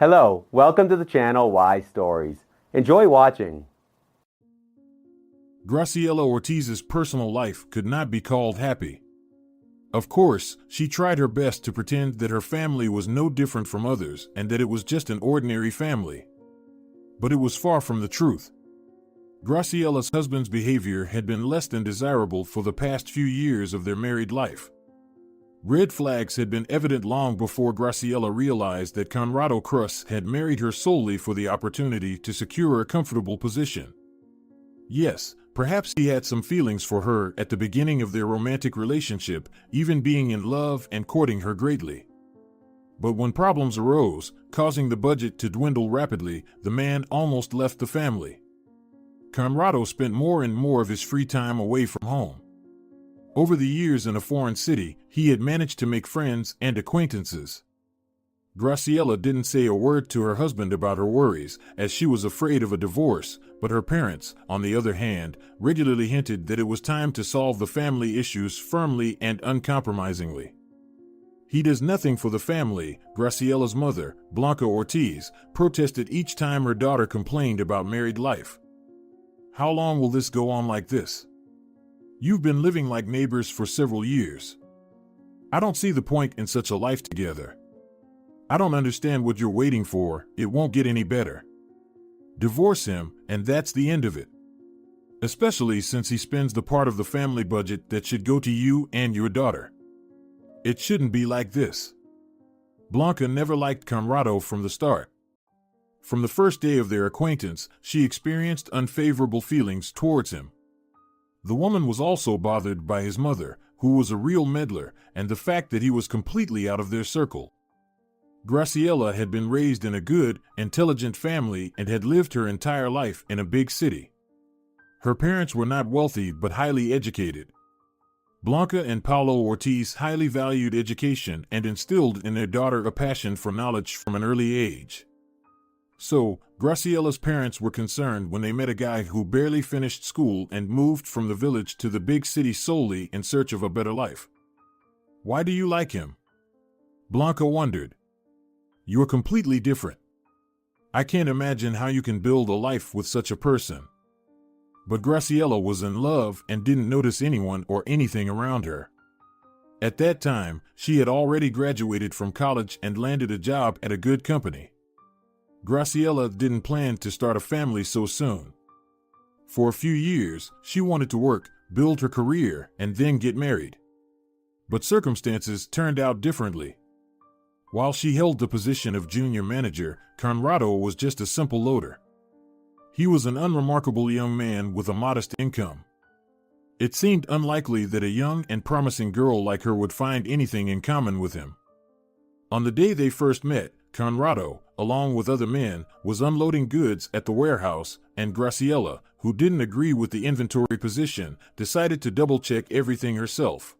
Hello, welcome to the channel Why Stories. Enjoy watching. Graciela Ortiz's personal life could not be called happy. Of course, she tried her best to pretend that her family was no different from others and that it was just an ordinary family. But it was far from the truth. Graciela's husband's behavior had been less than desirable for the past few years of their married life. Red flags had been evident long before Graciela realized that Conrado Cruz had married her solely for the opportunity to secure a comfortable position. Yes, perhaps he had some feelings for her at the beginning of their romantic relationship, even being in love and courting her greatly. But when problems arose, causing the budget to dwindle rapidly, the man almost left the family. Conrado spent more and more of his free time away from home. Over the years in a foreign city, he had managed to make friends and acquaintances. Graciela didn't say a word to her husband about her worries, as she was afraid of a divorce, but her parents, on the other hand, regularly hinted that it was time to solve the family issues firmly and uncompromisingly. "He does nothing for the family," Graciela's mother, Blanca Ortiz, protested each time her daughter complained about married life. "How long will this go on like this? You've been living like neighbors for several years. I don't see the point in such a life together. I don't understand what you're waiting for, it won't get any better. Divorce him, and that's the end of it. Especially since he spends the part of the family budget that should go to you and your daughter. It shouldn't be like this." Blanca never liked Conrado from the start. From the first day of their acquaintance, she experienced unfavorable feelings towards him. The woman was also bothered by his mother, who was a real meddler, and the fact that he was completely out of their circle. Graciela had been raised in a good, intelligent family and had lived her entire life in a big city. Her parents were not wealthy but highly educated. Blanca and Paulo Ortiz highly valued education and instilled in their daughter a passion for knowledge from an early age. So, Graciela's parents were concerned when they met a guy who barely finished school and moved from the village to the big city solely in search of a better life. "Why do you like him?" Blanca wondered. "You're completely different. I can't imagine how you can build a life with such a person." But Graciela was in love and didn't notice anyone or anything around her. At that time, she had already graduated from college and landed a job at a good company. Graciela didn't plan to start a family so soon. For a few years, she wanted to work, build her career, and then get married. But circumstances turned out differently. While she held the position of junior manager, Conrado was just a simple loader. He was an unremarkable young man with a modest income. It seemed unlikely that a young and promising girl like her would find anything in common with him. On the day they first met, Conrado, along with other men, was unloading goods at the warehouse, and Graciela, who didn't agree with the inventory position, decided to double-check everything herself.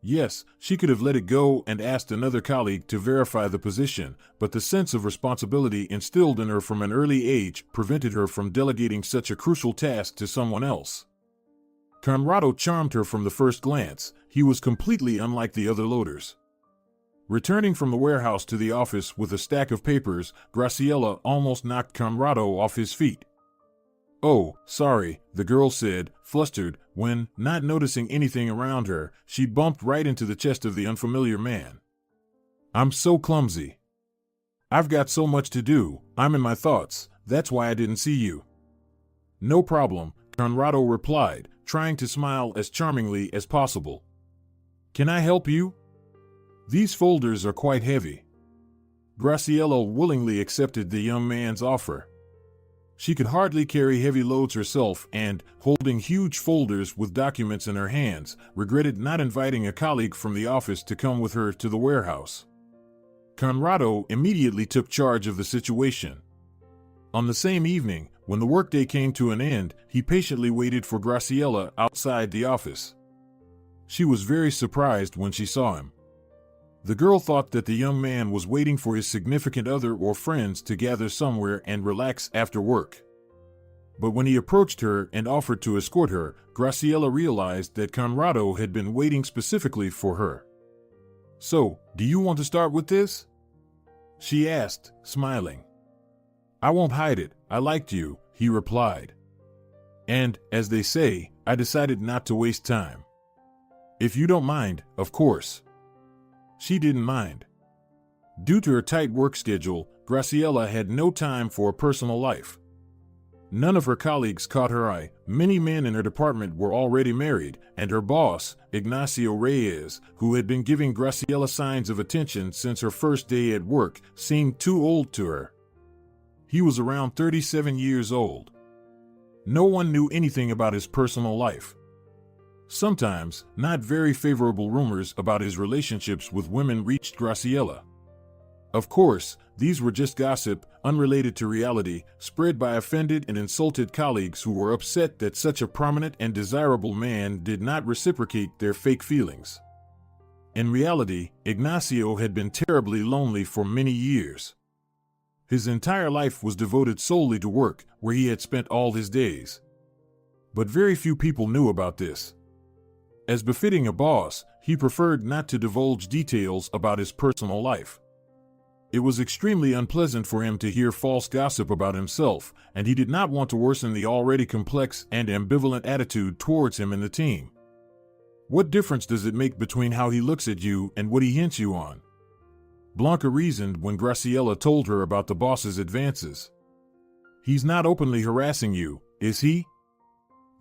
Yes, she could have let it go and asked another colleague to verify the position, but the sense of responsibility instilled in her from an early age prevented her from delegating such a crucial task to someone else. Conrado charmed her from the first glance. He was completely unlike the other loaders. Returning from the warehouse to the office with a stack of papers, Graciela almost knocked Conrado off his feet. "Oh, sorry," the girl said, flustered, when, not noticing anything around her, she bumped right into the chest of the unfamiliar man. "I'm so clumsy. I've got so much to do, I'm in my thoughts, that's why I didn't see you." "No problem," Conrado replied, trying to smile as charmingly as possible. "Can I help you? These folders are quite heavy." Graciela willingly accepted the young man's offer. She could hardly carry heavy loads herself and, holding huge folders with documents in her hands, regretted not inviting a colleague from the office to come with her to the warehouse. Conrado immediately took charge of the situation. On the same evening, when the workday came to an end, he patiently waited for Graciela outside the office. She was very surprised when she saw him. The girl thought that the young man was waiting for his significant other or friends to gather somewhere and relax after work. But when he approached her and offered to escort her, Graciela realized that Conrado had been waiting specifically for her. "So, do you want to start with this?" She asked, smiling. I won't hide it, I liked you, he replied. And, as they say, I decided not to waste time. If you don't mind, of course. She didn't mind. Due to her tight work schedule, Graciela had no time for a personal life. None of her colleagues caught her eye. Many men in her department were already married, and her boss, Ignacio Reyes, who had been giving Graciela signs of attention since her first day at work, seemed too old to her. He was around 37 years old. No one knew anything about his personal life. Sometimes, not very favorable rumors about his relationships with women reached Graciela. Of course, these were just gossip, unrelated to reality, spread by offended and insulted colleagues who were upset that such a prominent and desirable man did not reciprocate their fake feelings. In reality, Ignacio had been terribly lonely for many years. His entire life was devoted solely to work, where he had spent all his days. But very few people knew about this. As befitting a boss, he preferred not to divulge details about his personal life. It was extremely unpleasant for him to hear false gossip about himself, and he did not want to worsen the already complex and ambivalent attitude towards him and the team. What difference does it make between how he looks at you and what he hints you on? Blanca reasoned when Graciela told her about the boss's advances. He's not openly harassing you, is he?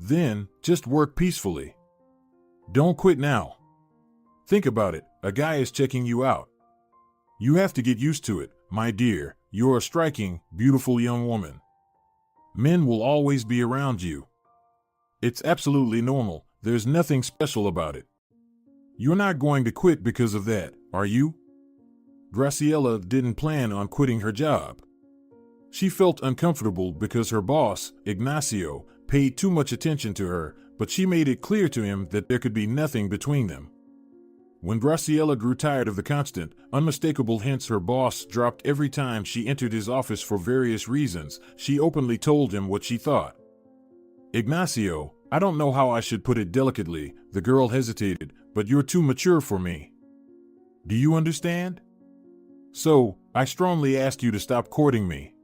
Then, just work peacefully. Don't quit now. Think about it, a guy is checking you out. You have to get used to it, my dear. You're a striking, beautiful young woman. Men will always be around you. It's absolutely normal, there's nothing special about it. You're not going to quit because of that, are you? Graciela didn't plan on quitting her job. She felt uncomfortable because her boss, Ignacio, paid too much attention to her, but she made it clear to him that there could be nothing between them. When Graciela grew tired of the constant, unmistakable hints her boss dropped every time she entered his office for various reasons, she openly told him what she thought. Ignacio, I don't know how I should put it delicately, the girl hesitated, but you're too mature for me. Do you understand? So, I strongly ask you to stop courting me.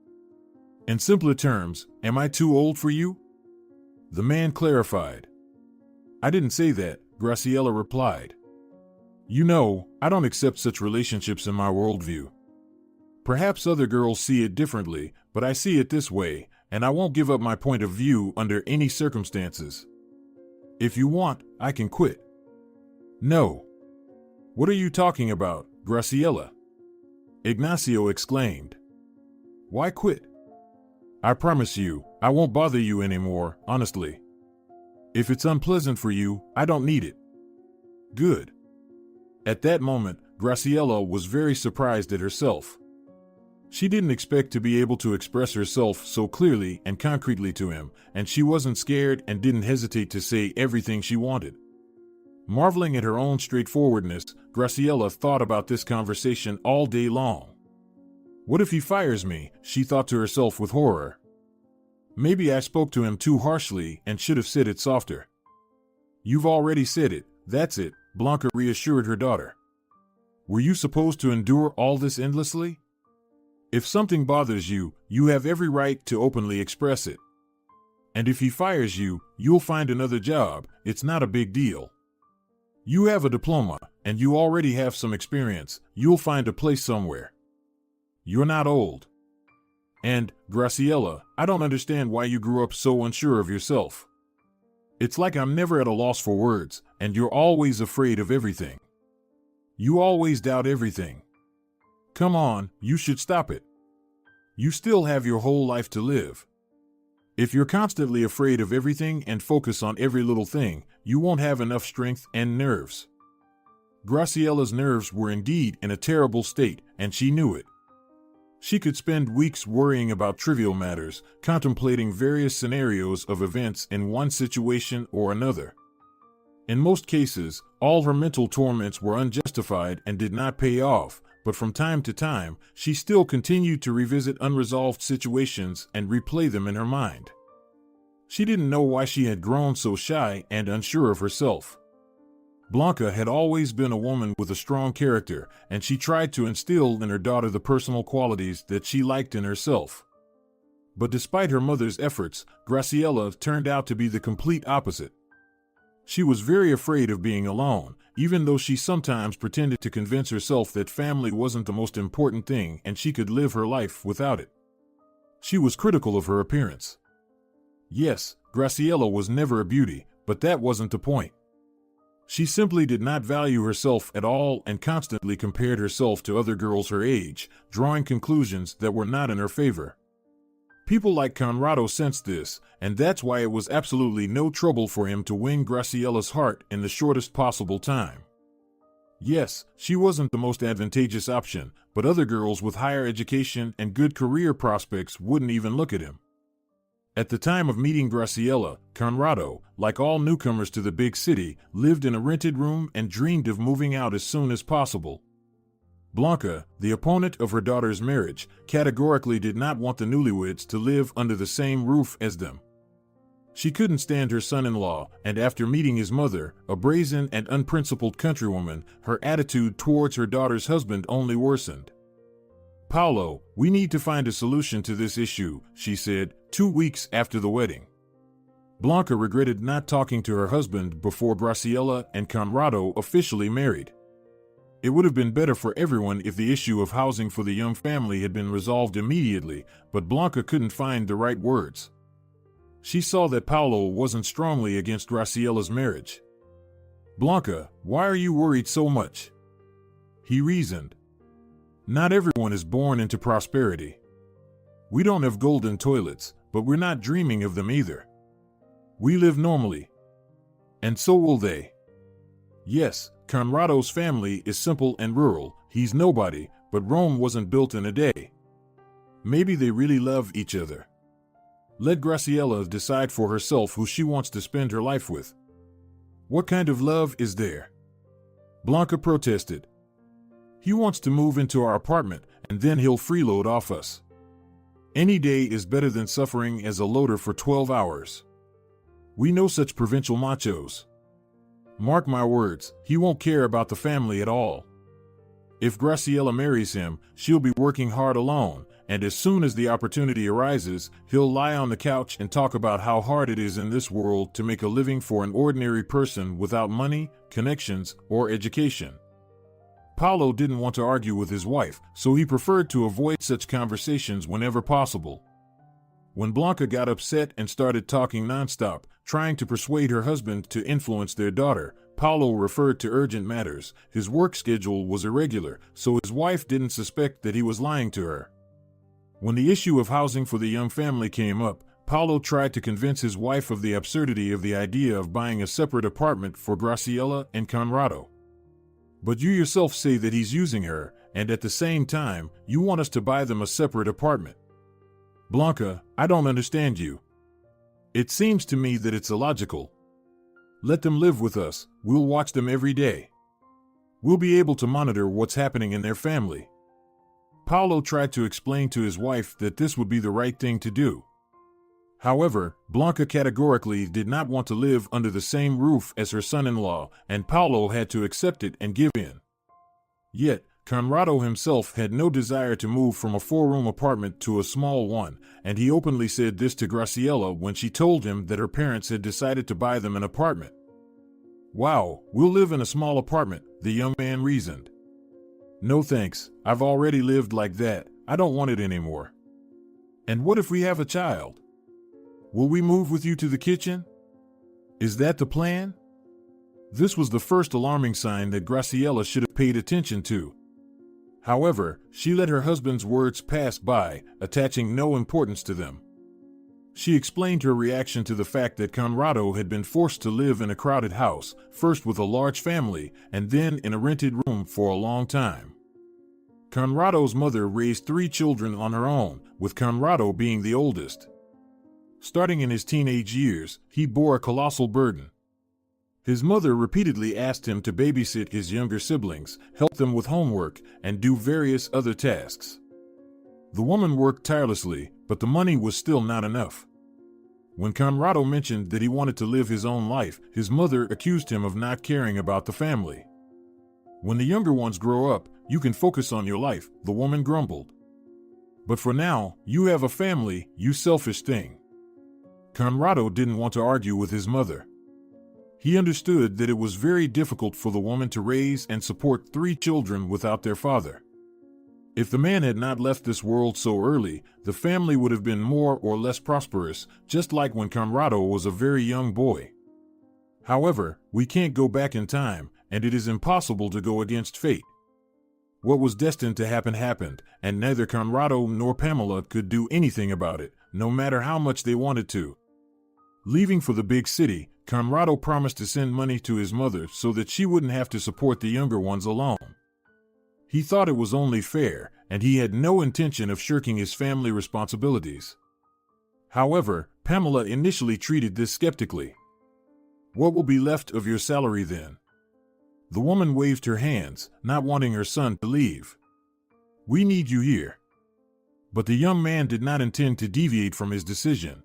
In simpler terms, am I too old for you? The man clarified. I didn't say that, Graciela replied. You know, I don't accept such relationships in my worldview. Perhaps other girls see it differently, but I see it this way, and I won't give up my point of view under any circumstances. If you want, I can quit. No. What are you talking about, Graciela? Ignacio exclaimed. Why quit? I promise you, I won't bother you anymore, honestly. If it's unpleasant for you, I don't need it. Good. At that moment, Graciela was very surprised at herself. She didn't expect to be able to express herself so clearly and concretely to him, and she wasn't scared and didn't hesitate to say everything she wanted. Marveling at her own straightforwardness, Graciela thought about this conversation all day long. What if he fires me, she thought to herself with horror. Maybe I spoke to him too harshly and should have said it softer. You've already said it, that's it, Blanca reassured her daughter. Were you supposed to endure all this endlessly? If something bothers you, you have every right to openly express it. And if he fires you, you'll find another job, it's not a big deal. You have a diploma, and you already have some experience, you'll find a place somewhere. You're not old. And, Graciela, I don't understand why you grew up so unsure of yourself. It's like I'm never at a loss for words, and you're always afraid of everything. You always doubt everything. Come on, you should stop it. You still have your whole life to live. If you're constantly afraid of everything and focus on every little thing, you won't have enough strength and nerves. Graciela's nerves were indeed in a terrible state, and she knew it. She could spend weeks worrying about trivial matters, contemplating various scenarios of events in one situation or another. In most cases, all her mental torments were unjustified and did not pay off, but from time to time, she still continued to revisit unresolved situations and replay them in her mind. She didn't know why she had grown so shy and unsure of herself. Blanca had always been a woman with a strong character, and she tried to instill in her daughter the personal qualities that she liked in herself. But despite her mother's efforts, Graciela turned out to be the complete opposite. She was very afraid of being alone, even though she sometimes pretended to convince herself that family wasn't the most important thing and she could live her life without it. She was critical of her appearance. Yes, Graciela was never a beauty, but that wasn't the point. She simply did not value herself at all and constantly compared herself to other girls her age, drawing conclusions that were not in her favor. People like Conrado sensed this, and that's why it was absolutely no trouble for him to win Graciela's heart in the shortest possible time. Yes, she wasn't the most advantageous option, but other girls with higher education and good career prospects wouldn't even look at him. At the time of meeting Graciela, Conrado, like all newcomers to the big city, lived in a rented room and dreamed of moving out as soon as possible. Blanca, the opponent of her daughter's marriage, categorically did not want the newlyweds to live under the same roof as them. She couldn't stand her son-in-law, and after meeting his mother, a brazen and unprincipled countrywoman, her attitude towards her daughter's husband only worsened. "Paolo, we need to find a solution to this issue," she said, 2 weeks after the wedding. Blanca regretted not talking to her husband before Graciela and Conrado officially married. It would have been better for everyone if the issue of housing for the young family had been resolved immediately, but Blanca couldn't find the right words. She saw that Paolo wasn't strongly against Graciela's marriage. "Blanca, why are you worried so much?" he reasoned. "Not everyone is born into prosperity. We don't have golden toilets, but we're not dreaming of them either. We live normally. And so will they. Yes, Conrado's family is simple and rural, he's nobody, but Rome wasn't built in a day. Maybe they really love each other. Let Graciela decide for herself who she wants to spend her life with." "What kind of love is there?" Blanca protested. "He wants to move into our apartment, and then he'll freeload off us. Any day is better than suffering as a loader for 12 hours. We know such provincial machos. Mark my words, he won't care about the family at all. If Graciela marries him, she'll be working hard alone, and as soon as the opportunity arises, he'll lie on the couch and talk about how hard it is in this world to make a living for an ordinary person without money, connections, or education." Paolo didn't want to argue with his wife, so he preferred to avoid such conversations whenever possible. When Blanca got upset and started talking nonstop, trying to persuade her husband to influence their daughter, Paolo referred to urgent matters. His work schedule was irregular, so his wife didn't suspect that he was lying to her. When the issue of housing for the young family came up, Paolo tried to convince his wife of the absurdity of the idea of buying a separate apartment for Graciela and Conrado. "But you yourself say that he's using her, and at the same time, you want us to buy them a separate apartment. Blanca, I don't understand you. It seems to me that it's illogical. Let them live with us, we'll watch them every day. We'll be able to monitor what's happening in their family." Paolo tried to explain to his wife that this would be the right thing to do. However, Blanca categorically did not want to live under the same roof as her son-in-law, and Paolo had to accept it and give in. Yet, Conrado himself had no desire to move from a 4-room apartment to a small one, and he openly said this to Graciela when she told him that her parents had decided to buy them an apartment. "Wow, we'll live in a small apartment," the young man reasoned. "No thanks, I've already lived like that, I don't want it anymore." "And what if we have a child? Will we move with you to the kitchen? Is that the plan?" This was the first alarming sign that Graciela should have paid attention to. However, she let her husband's words pass by, attaching no importance to them. She explained her reaction to the fact that Conrado had been forced to live in a crowded house, first with a large family, and then in a rented room for a long time. Conrado's mother raised 3 children on her own, with Conrado being the oldest. Starting in his teenage years, he bore a colossal burden. His mother repeatedly asked him to babysit his younger siblings, help them with homework, and do various other tasks. The woman worked tirelessly, but the money was still not enough. When Conrado mentioned that he wanted to live his own life, his mother accused him of not caring about the family. When the younger ones grow up, you can focus on your life, the woman grumbled. But for now, you have a family, you selfish thing. Conrado didn't want to argue with his mother. He understood that it was very difficult for the woman to raise and support 3 children without their father. If the man had not left this world so early, the family would have been more or less prosperous, just like when Conrado was a very young boy. However, we can't go back in time, and it is impossible to go against fate. What was destined to happen happened, and neither Conrado nor Pamela could do anything about it, no matter how much they wanted to. Leaving for the big city, Conrado promised to send money to his mother so that she wouldn't have to support the younger ones alone. He thought it was only fair, and he had no intention of shirking his family responsibilities. However, Pamela initially treated this skeptically. "What will be left of your salary then?" The woman waved her hands, not wanting her son to leave. "We need you here." But the young man did not intend to deviate from his decision.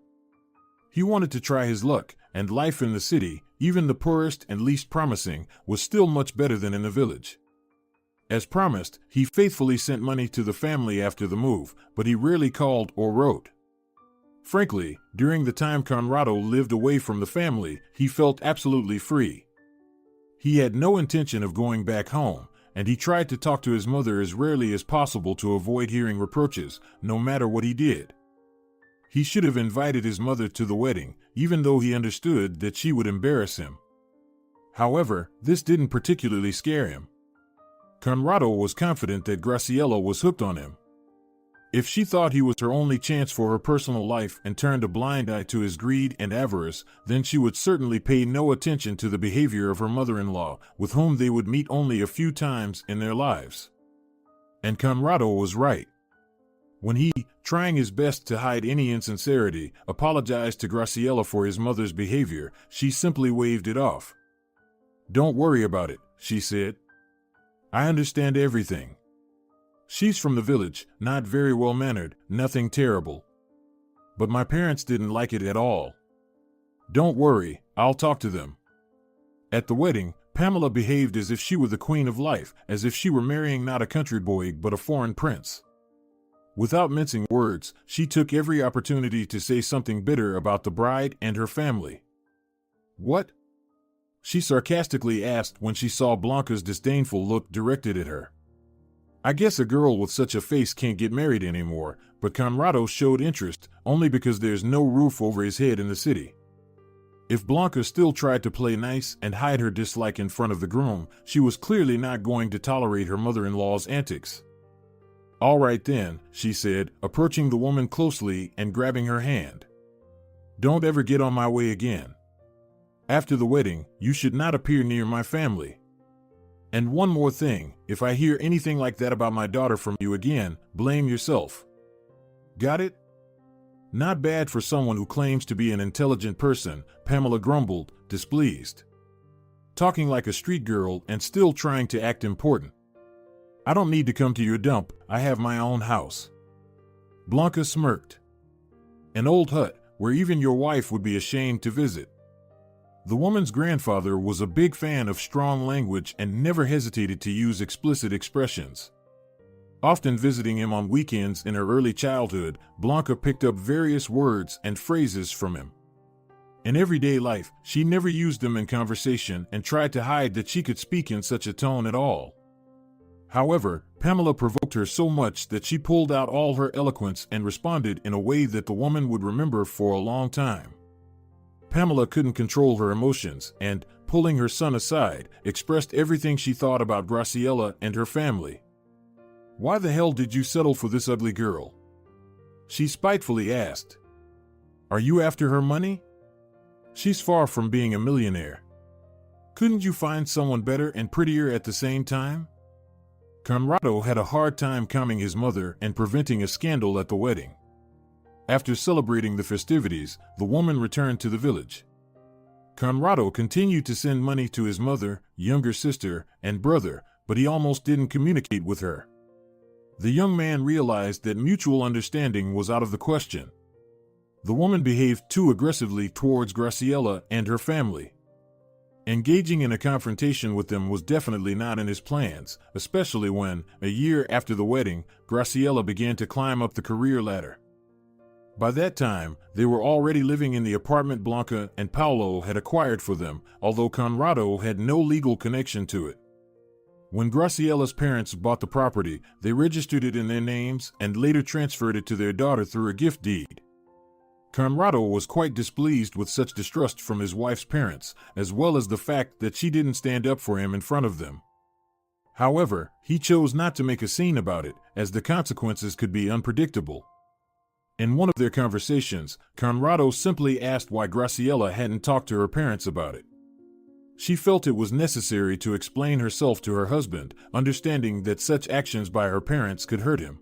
He wanted to try his luck, and life in the city, even the poorest and least promising, was still much better than in the village. As promised, he faithfully sent money to the family after the move, but he rarely called or wrote. Frankly, during the time Conrado lived away from the family, he felt absolutely free. He had no intention of going back home, and he tried to talk to his mother as rarely as possible to avoid hearing reproaches, no matter what he did. He should have invited his mother to the wedding, even though he understood that she would embarrass him. However, this didn't particularly scare him. Conrado was confident that Graciela was hooked on him. If she thought he was her only chance for her personal life and turned a blind eye to his greed and avarice, then she would certainly pay no attention to the behavior of her mother-in-law, with whom they would meet only a few times in their lives. And Conrado was right. When he, trying his best to hide any insincerity, apologized to Graciela for his mother's behavior, she simply waved it off. "Don't worry about it," she said. "I understand everything. She's from the village, not very well-mannered, nothing terrible. But my parents didn't like it at all. Don't worry, I'll talk to them." At the wedding, Pamela behaved as if she were the queen of life, as if she were marrying not a country boy but a foreign prince. Without mincing words, she took every opportunity to say something bitter about the bride and her family. "What?" she sarcastically asked when she saw Blanca's disdainful look directed at her. "I guess a girl with such a face can't get married anymore," but Conrado showed interest only because there's no roof over his head in the city. If Blanca still tried to play nice and hide her dislike in front of the groom, she was clearly not going to tolerate her mother-in-law's antics. "All right then," she said, approaching the woman closely and grabbing her hand. "Don't ever get on my way again. After the wedding, you should not appear near my family. And one more thing, if I hear anything like that about my daughter from you again, blame yourself. Got it?" "Not bad for someone who claims to be an intelligent person," Pamela grumbled, displeased. "Talking like a street girl and still trying to act important. I don't need to come to your dump, I have my own house." Blanca smirked. "An old hut, where even your wife would be ashamed to visit." The woman's grandfather was a big fan of strong language and never hesitated to use explicit expressions. Often visiting him on weekends in her early childhood, Blanca picked up various words and phrases from him. In everyday life, she never used them in conversation and tried to hide that she could speak in such a tone at all. However, Pamela provoked her so much that she pulled out all her eloquence and responded in a way that the woman would remember for a long time. Pamela couldn't control her emotions and, pulling her son aside, expressed everything she thought about Graciela and her family. "Why the hell did you settle for this ugly girl?" she spitefully asked. "Are you after her money? She's far from being a millionaire. Couldn't you find someone better and prettier at the same time?" Conrado had a hard time calming his mother and preventing a scandal at the wedding. After celebrating the festivities, the woman returned to the village. Conrado continued to send money to his mother, younger sister, and brother, but he almost didn't communicate with her. The young man realized that mutual understanding was out of the question. The woman behaved too aggressively towards Graciela and her family. Engaging in a confrontation with them was definitely not in his plans, especially when, a year after the wedding, Graciela began to climb up the career ladder. By that time, they were already living in the apartment Blanca and Paulo had acquired for them, although Conrado had no legal connection to it. When Graciela's parents bought the property, they registered it in their names and later transferred it to their daughter through a gift deed. Conrado was quite displeased with such distrust from his wife's parents, as well as the fact that she didn't stand up for him in front of them. However, he chose not to make a scene about it, as the consequences could be unpredictable. In one of their conversations, Conrado simply asked why Graciela hadn't talked to her parents about it. She felt it was necessary to explain herself to her husband, understanding that such actions by her parents could hurt him.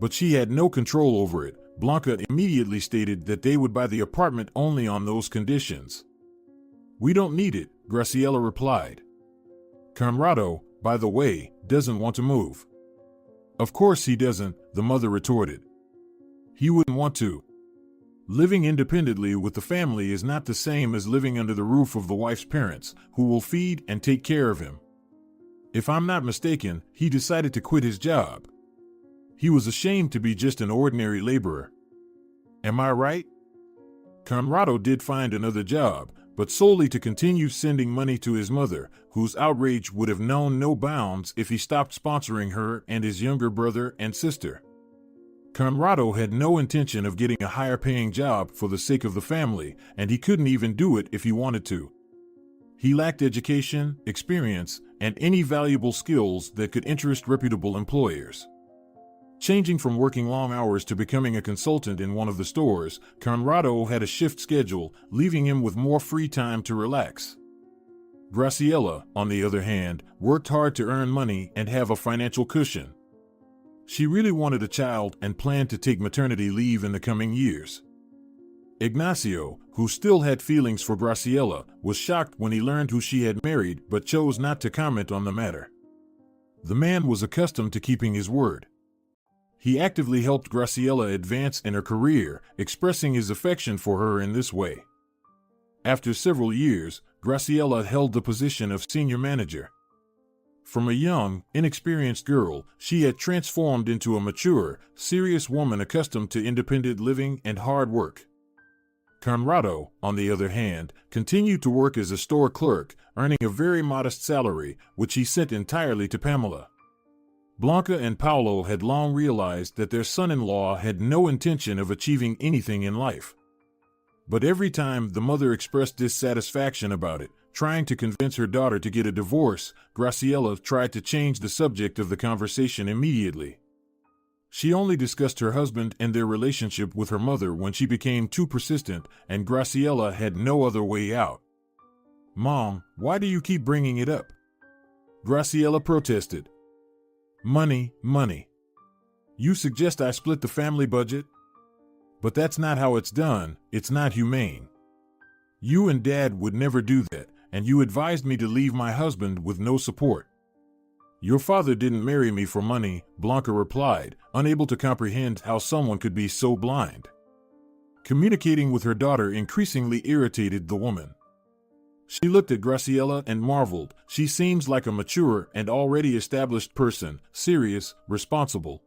But she had no control over it. Blanca immediately stated that they would buy the apartment only on those conditions. "We don't need it," Graciela replied. "Conrado, by the way, doesn't want to move." "Of course he doesn't," the mother retorted. "He wouldn't want to. Living independently with the family is not the same as living under the roof of the wife's parents, who will feed and take care of him. If I'm not mistaken, he decided to quit his job. He was ashamed to be just an ordinary laborer. Am I right?" Conrado did find another job, but solely to continue sending money to his mother, whose outrage would have known no bounds if he stopped sponsoring her and his younger brother and sister. Conrado had no intention of getting a higher-paying job for the sake of the family, and he couldn't even do it if he wanted to. He lacked education, experience, and any valuable skills that could interest reputable employers. Changing from working long hours to becoming a consultant in one of the stores, Conrado had a shift schedule, leaving him with more free time to relax. Graciela, on the other hand, worked hard to earn money and have a financial cushion. She really wanted a child and planned to take maternity leave in the coming years. Ignacio, who still had feelings for Graciela, was shocked when he learned who she had married but chose not to comment on the matter. The man was accustomed to keeping his word. He actively helped Graciela advance in her career, expressing his affection for her in this way. After several years, Graciela held the position of senior manager. From a young, inexperienced girl, she had transformed into a mature, serious woman accustomed to independent living and hard work. Conrado, on the other hand, continued to work as a store clerk, earning a very modest salary, which he sent entirely to Pamela. Blanca and Paulo had long realized that their son-in-law had no intention of achieving anything in life. But every time the mother expressed dissatisfaction about it, trying to convince her daughter to get a divorce, Graciela tried to change the subject of the conversation immediately. She only discussed her husband and their relationship with her mother when she became too persistent, and Graciela had no other way out. "Mom, why do you keep bringing it up?" Graciela protested. "Money, money. You suggest I split the family budget? But that's not how it's done. It's not humane. You and Dad would never do that, and you advised me to leave my husband with no support." "Your father didn't marry me for money," Blanca replied, unable to comprehend how someone could be so blind. Communicating with her daughter increasingly irritated the woman. She looked at Graciela and marveled. She seems like a mature and already established person, serious, responsible.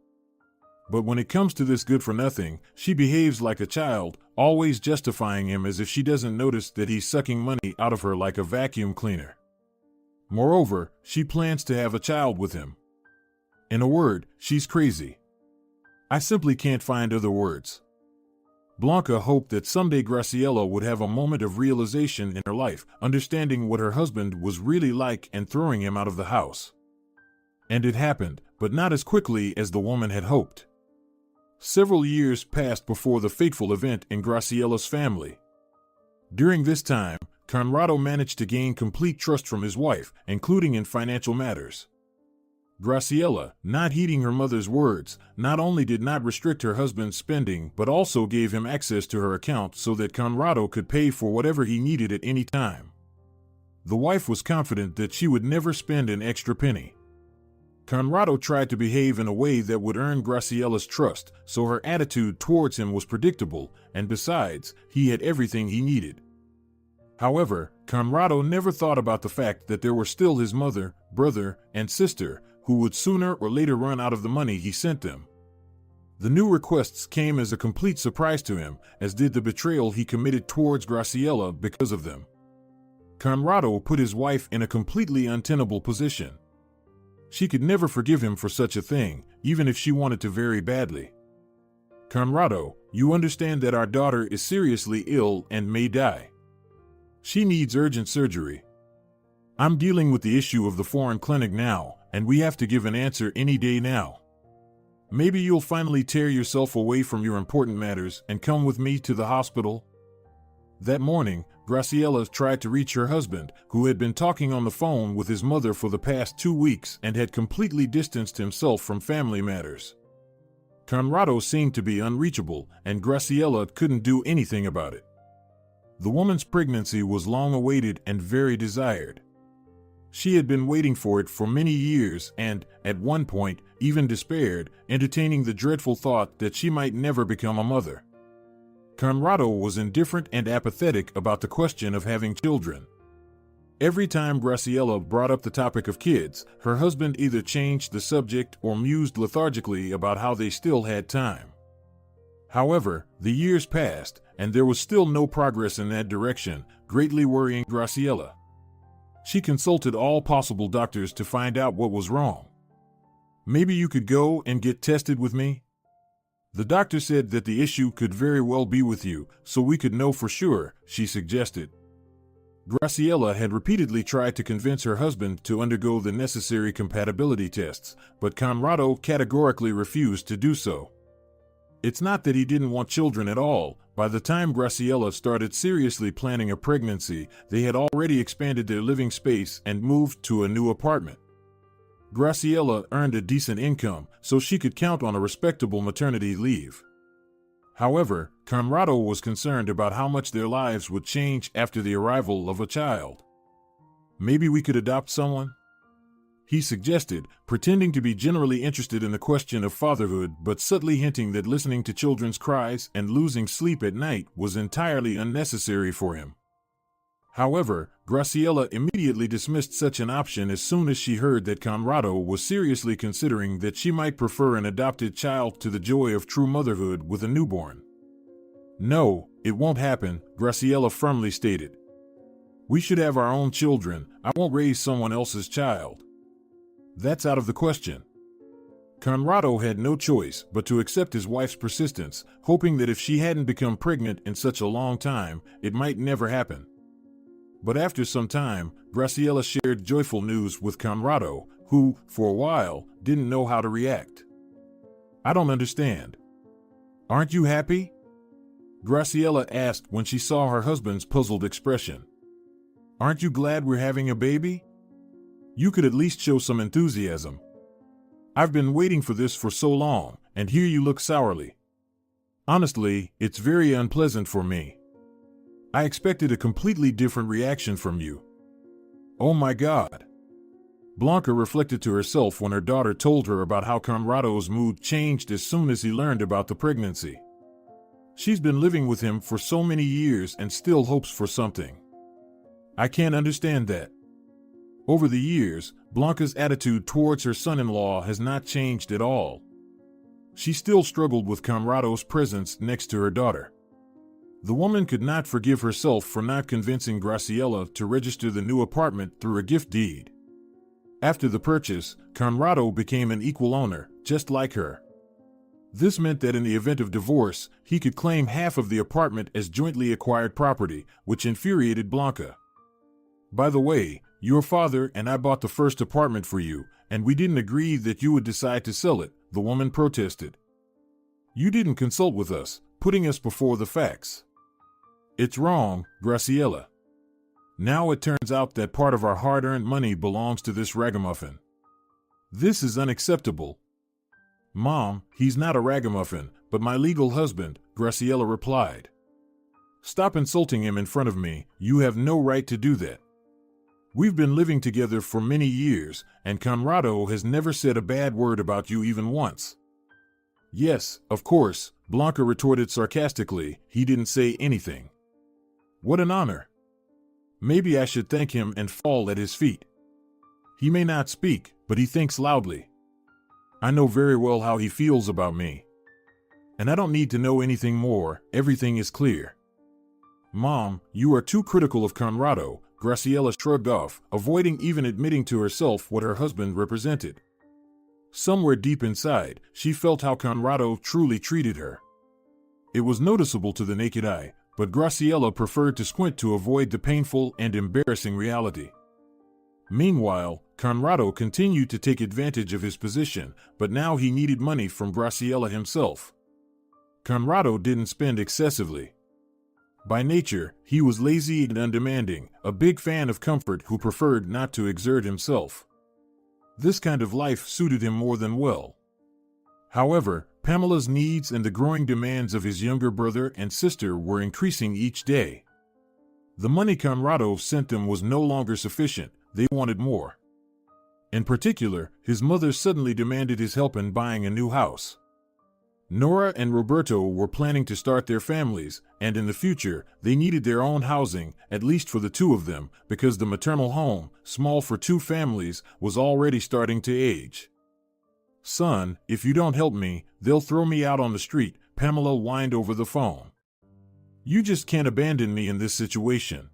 But when it comes to this good-for-nothing, she behaves like a child, always justifying him as if she doesn't notice that he's sucking money out of her like a vacuum cleaner. Moreover, she plans to have a child with him. In a word, she's crazy. I simply can't find other words. Blanca hoped that someday Graciela would have a moment of realization in her life, understanding what her husband was really like and throwing him out of the house. And it happened, but not as quickly as the woman had hoped. Several years passed before the fateful event in Graciela's family. During this time, Conrado managed to gain complete trust from his wife, including in financial matters. Graciela, not heeding her mother's words, not only did not restrict her husband's spending but also gave him access to her account so that Conrado could pay for whatever he needed at any time. The wife was confident that she would never spend an extra penny. Conrado tried to behave in a way that would earn Graciella's trust, so her attitude towards him was predictable, and besides, he had everything he needed. However, Conrado never thought about the fact that there were still his mother, brother, and sister, who would sooner or later run out of the money he sent them. The new requests came as a complete surprise to him, as did the betrayal he committed towards Graciella because of them. Conrado put his wife in a completely untenable position. She could never forgive him for such a thing, even if she wanted to very badly. Conrado, you understand that our daughter is seriously ill and may die. She needs urgent surgery. I'm dealing with the issue of the foreign clinic now, and we have to give an answer any day now. Maybe you'll finally tear yourself away from your important matters and come with me to the hospital. That morning, Graciella tried to reach her husband, who had been talking on the phone with his mother for the past 2 weeks and had completely distanced himself from family matters. Conrado seemed to be unreachable, and Graciella couldn't do anything about it. The woman's pregnancy was long awaited and very desired. She had been waiting for it for many years and, at one point, even despaired, entertaining the dreadful thought that she might never become a mother. Conrado was indifferent and apathetic about the question of having children. Every time Graciella brought up the topic of kids, her husband either changed the subject or mused lethargically about how they still had time. However, the years passed, and there was still no progress in that direction, greatly worrying Graciella. She consulted all possible doctors to find out what was wrong. Maybe you could go and get tested with me? The doctor said that the issue could very well be with you, so we could know for sure, she suggested. Graciella had repeatedly tried to convince her husband to undergo the necessary compatibility tests, but Conrado categorically refused to do so. It's not that he didn't want children at all. By the time Graciella started seriously planning a pregnancy, they had already expanded their living space and moved to a new apartment. Graciella earned a decent income, so she could count on a respectable maternity leave. However, Conrado was concerned about how much their lives would change after the arrival of a child. Maybe we could adopt someone? He suggested, pretending to be generally interested in the question of fatherhood but subtly hinting that listening to children's cries and losing sleep at night was entirely unnecessary for him. However, Graciella immediately dismissed such an option as soon as she heard that Conrado was seriously considering that she might prefer an adopted child to the joy of true motherhood with a newborn. No, it won't happen, Graciella firmly stated. We should have our own children. I won't raise someone else's child. That's out of the question. Conrado had no choice but to accept his wife's persistence, hoping that if she hadn't become pregnant in such a long time, it might never happen. But after some time, Graciella shared joyful news with Conrado, who, for a while, didn't know how to react. I don't understand. Aren't you happy? Graciella asked when she saw her husband's puzzled expression. Aren't you glad we're having a baby? You could at least show some enthusiasm. I've been waiting for this for so long, and here you look sourly. Honestly, it's very unpleasant for me. I expected a completely different reaction from you. Oh my God. Blanca reflected to herself when her daughter told her about how Conrado's mood changed as soon as he learned about the pregnancy. She's been living with him for so many years and still hopes for something. I can't understand that. Over the years, Blanca's attitude towards her son-in-law has not changed at all. She still struggled with Conrado's presence next to her daughter. The woman could not forgive herself for not convincing Graciella to register the new apartment through a gift deed. After the purchase, Conrado became an equal owner, just like her. This meant that in the event of divorce, he could claim half of the apartment as jointly acquired property, which infuriated Blanca. By the way, your father and I bought the first apartment for you, and we didn't agree that you would decide to sell it, the woman protested. You didn't consult with us, putting us before the facts. It's wrong, Graciella. Now it turns out that part of our hard-earned money belongs to this ragamuffin. This is unacceptable. Mom, he's not a ragamuffin, but my legal husband, Graciella replied. Stop insulting him in front of me, you have no right to do that. We've been living together for many years, and Conrado has never said a bad word about you even once. Yes, of course, Blanca retorted sarcastically. He didn't say anything. What an honor. Maybe I should thank him and fall at his feet. He may not speak, but he thinks loudly. I know very well how he feels about me. And I don't need to know anything more, everything is clear. Mom, you are too critical of Conrado, Graciela shrugged off, avoiding even admitting to herself what her husband represented. Somewhere deep inside, she felt how Conrado truly treated her. It was noticeable to the naked eye, but Graciela preferred to squint to avoid the painful and embarrassing reality. Meanwhile, Conrado continued to take advantage of his position, but now he needed money from Graciela himself. Conrado didn't spend excessively. By nature, he was lazy and undemanding, a big fan of comfort who preferred not to exert himself. This kind of life suited him more than well. However, Pamela's needs and the growing demands of his younger brother and sister were increasing each day. The money Conrado sent them was no longer sufficient, they wanted more. In particular, his mother suddenly demanded his help in buying a new house. Nora and Roberto were planning to start their families, and in the future, they needed their own housing, at least for the two of them, because the maternal home, small for two families, was already starting to age. Son, if you don't help me, they'll throw me out on the street, Pamela whined over the phone. You just can't abandon me in this situation.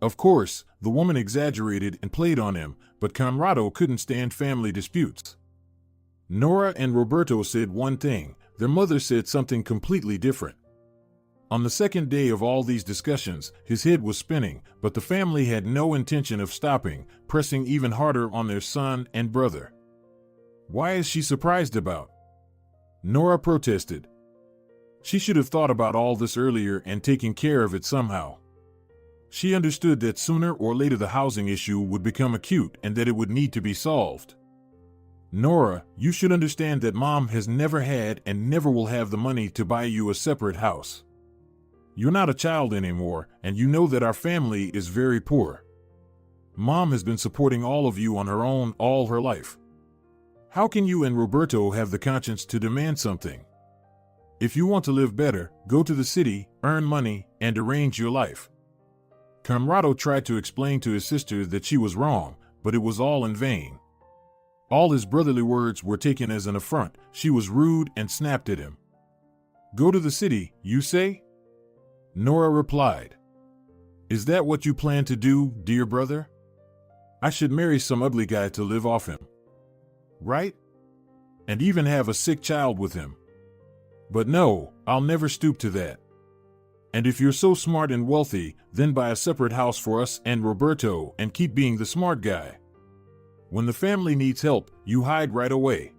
Of course, the woman exaggerated and played on him, but Conrado couldn't stand family disputes. Nora and Roberto said one thing, their mother said something completely different. On the second day of all these discussions, his head was spinning, but the family had no intention of stopping, pressing even harder on their son and brother. Why is she surprised about? Nora protested. She should have thought about all this earlier and taken care of it somehow. She understood that sooner or later the housing issue would become acute and that it would need to be solved. Nora, you should understand that Mom has never had and never will have the money to buy you a separate house. You're not a child anymore, and you know that our family is very poor. Mom has been supporting all of you on her own all her life. How can you and Roberto have the conscience to demand something? If you want to live better, go to the city, earn money, and arrange your life. Conrado tried to explain to his sister that she was wrong, but it was all in vain. All his brotherly words were taken as an affront. She was rude and snapped at him. Go to the city, you say? Nora replied. Is that what you plan to do, dear brother? I should marry some ugly guy to live off him. Right? And even have a sick child with him. But no, I'll never stoop to that. And if you're so smart and wealthy, then buy a separate house for us and Roberto and keep being the smart guy. When the family needs help, you hide right away.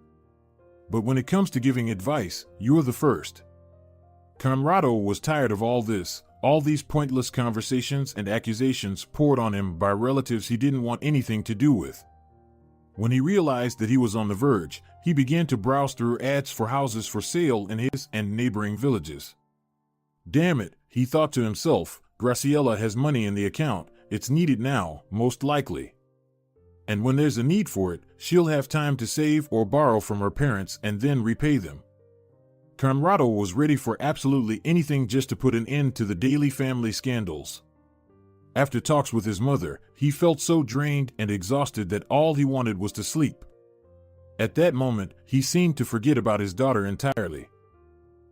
But when it comes to giving advice, you're the first. Conrado was tired of all this, all these pointless conversations and accusations poured on him by relatives he didn't want anything to do with. When he realized that he was on the verge, he began to browse through ads for houses for sale in his and neighboring villages. Damn it, he thought to himself, Graciela has money in the account, it's needed now, most likely. And when there's a need for it, she'll have time to save or borrow from her parents and then repay them. Conrado was ready for absolutely anything just to put an end to the daily family scandals. After talks with his mother, he felt so drained and exhausted that all he wanted was to sleep. At that moment, he seemed to forget about his daughter entirely.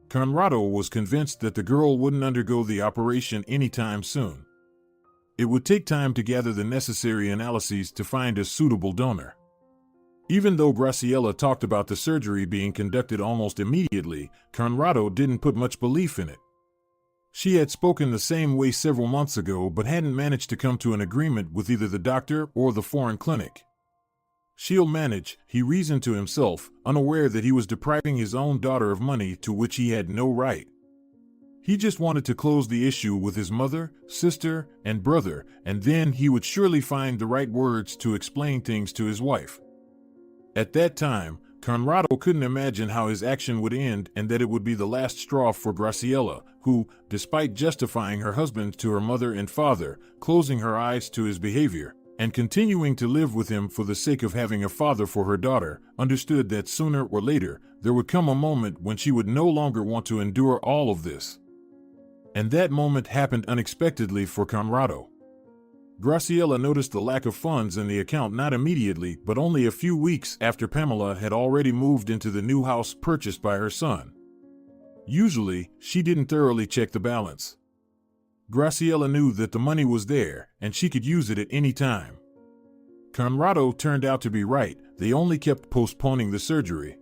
Conrado was convinced that the girl wouldn't undergo the operation anytime soon. It would take time to gather the necessary analyses to find a suitable donor. Even though Graciela talked about the surgery being conducted almost immediately, Conrado didn't put much belief in it. She had spoken the same way several months ago but hadn't managed to come to an agreement with either the doctor or the foreign clinic. She'll manage, he reasoned to himself, unaware that he was depriving his own daughter of money to which he had no right. He just wanted to close the issue with his mother, sister, and brother, and then he would surely find the right words to explain things to his wife. At that time, Conrado couldn't imagine how his action would end and that it would be the last straw for Graciela, who, despite justifying her husband to her mother and father, closing her eyes to his behavior, and continuing to live with him for the sake of having a father for her daughter, understood that sooner or later there would come a moment when she would no longer want to endure all of this. And that moment happened unexpectedly for Conrado. Graciela noticed the lack of funds in the account not immediately, but only a few weeks after Pamela had already moved into the new house purchased by her son. Usually, she didn't thoroughly check the balance. Graciela knew that the money was there, and she could use it at any time. Conrado turned out to be right. They only kept postponing the surgery.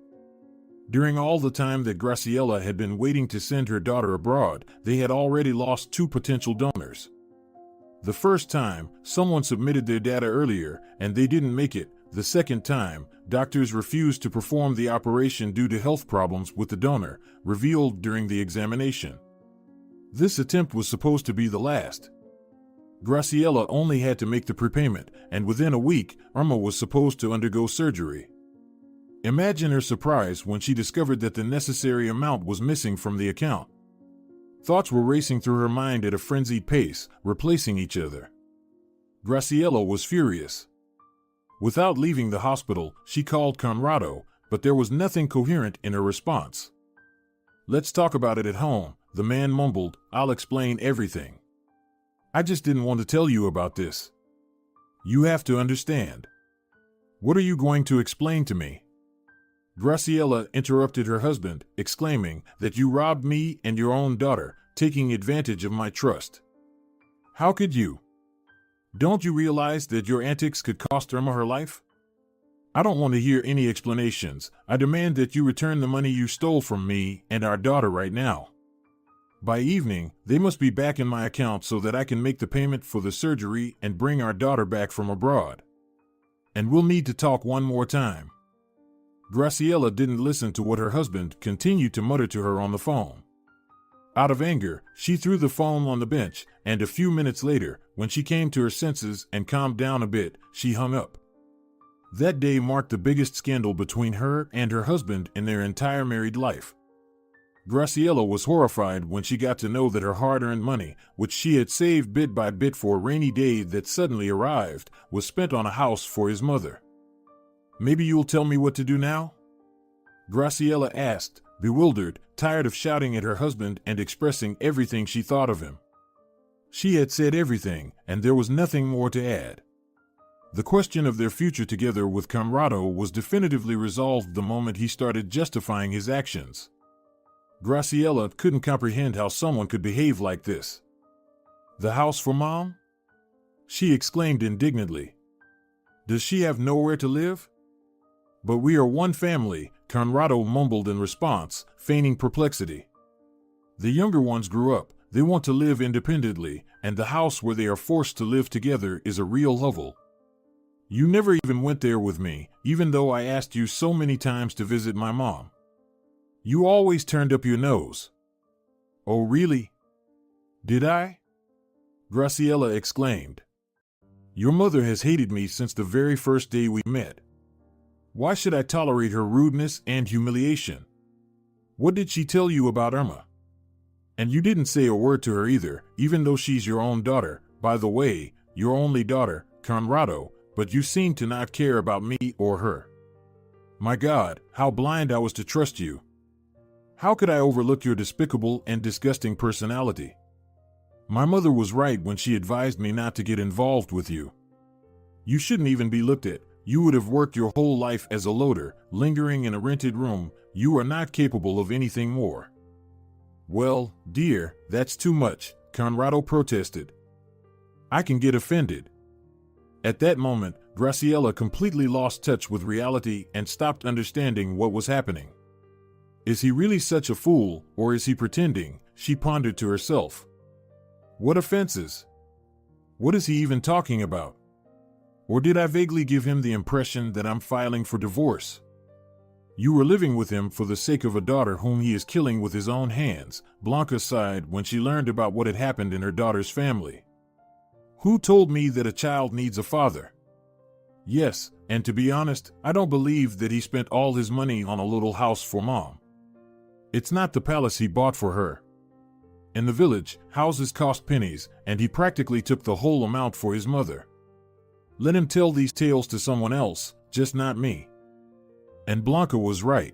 During all the time that Graciela had been waiting to send her daughter abroad, they had already lost 2 potential donors. The first time, someone submitted their data earlier, and they didn't make it. The second time, doctors refused to perform the operation due to health problems with the donor, revealed during the examination. This attempt was supposed to be the last. Graciela only had to make the prepayment, and within a week, Irma was supposed to undergo surgery. Imagine her surprise when she discovered that the necessary amount was missing from the account. Thoughts were racing through her mind at a frenzied pace, replacing each other. Graciela was furious. Without leaving the hospital, she called Conrado, but there was nothing coherent in her response. "Let's talk about it at home," the man mumbled. "I'll explain everything. I just didn't want to tell you about this. You have to understand." "What are you going to explain to me?" Graciela interrupted her husband, exclaiming, "That you robbed me and your own daughter, taking advantage of my trust. How could you? Don't you realize that your antics could cost Irma her life? I don't want to hear any explanations. I demand that you return the money you stole from me and our daughter right now. By evening, they must be back in my account so that I can make the payment for the surgery and bring our daughter back from abroad. And we'll need to talk one more time." Graciela didn't listen to what her husband continued to mutter to her on the phone. Out of anger, she threw the phone on the bench, and a few minutes later, when she came to her senses and calmed down a bit, she hung up. That day marked the biggest scandal between her and her husband in their entire married life. Graciela was horrified when she got to know that her hard-earned money, which she had saved bit by bit for a rainy day that suddenly arrived, was spent on a house for his mother. "Maybe you'll tell me what to do now?" Graciela asked, bewildered, tired of shouting at her husband and expressing everything she thought of him. She had said everything, and there was nothing more to add. The question of their future together with Conrado was definitively resolved the moment he started justifying his actions. Graciela couldn't comprehend how someone could behave like this. "The house for Mom?" she exclaimed indignantly. "Does she have nowhere to live?" "But we are one family," Conrado mumbled in response, feigning perplexity. "The younger ones grew up, they want to live independently, and the house where they are forced to live together is a real hovel. You never even went there with me, even though I asked you so many times to visit my mom. You always turned up your nose." "Oh, really? Did I?" Graciela exclaimed. "Your mother has hated me since the very first day we met. Why should I tolerate her rudeness and humiliation? What did she tell you about Irma? And you didn't say a word to her either, even though she's your own daughter, by the way, your only daughter, Conrado, but you seem to not care about me or her. My God, how blind I was to trust you. How could I overlook your despicable and disgusting personality? My mother was right when she advised me not to get involved with you. You shouldn't even be looked at. You would have worked your whole life as a loader, lingering in a rented room. You are not capable of anything more." "Well, dear, that's too much," Conrado protested. "I can get offended." At that moment, Graciela completely lost touch with reality and stopped understanding what was happening. Is he really such a fool, or is he pretending? She pondered to herself. What offenses? What is he even talking about? Or did I vaguely give him the impression that I'm filing for divorce? You were living with him for the sake of a daughter whom he is killing with his own hands, Blanca sighed when she learned about what had happened in her daughter's family. Who told me that a child needs a father? Yes, and to be honest, I don't believe that he spent all his money on a little house for Mom. It's not the palace he bought for her. In the village, houses cost pennies, and he practically took the whole amount for his mother. Let him tell these tales to someone else, just not me. And Blanca was right.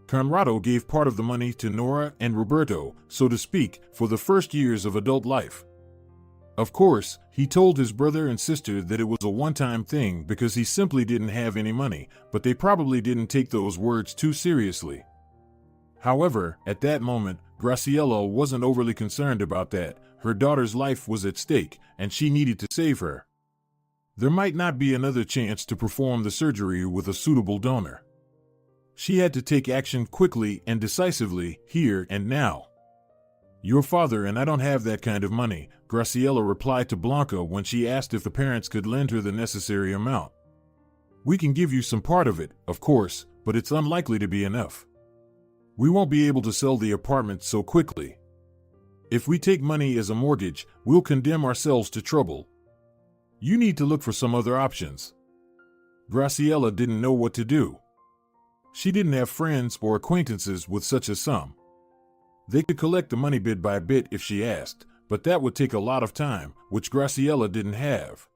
Conrado gave part of the money to Nora and Roberto, so to speak, for the first years of adult life. Of course, he told his brother and sister that it was a one-time thing because he simply didn't have any money, but they probably didn't take those words too seriously. However, at that moment, Graciela wasn't overly concerned about that. Her daughter's life was at stake, and she needed to save her. There might not be another chance to perform the surgery with a suitable donor. She had to take action quickly and decisively, here and now. Your father and I don't have that kind of money, Graciela replied to Blanca when she asked if the parents could lend her the necessary amount. We can give you some part of it, of course, but it's unlikely to be enough. We won't be able to sell the apartment so quickly. If we take money as a mortgage, we'll condemn ourselves to trouble. You need to look for some other options. Graciela didn't know what to do. She didn't have friends or acquaintances with such a sum. They could collect the money bit by bit if she asked, but that would take a lot of time, which Graciela didn't have.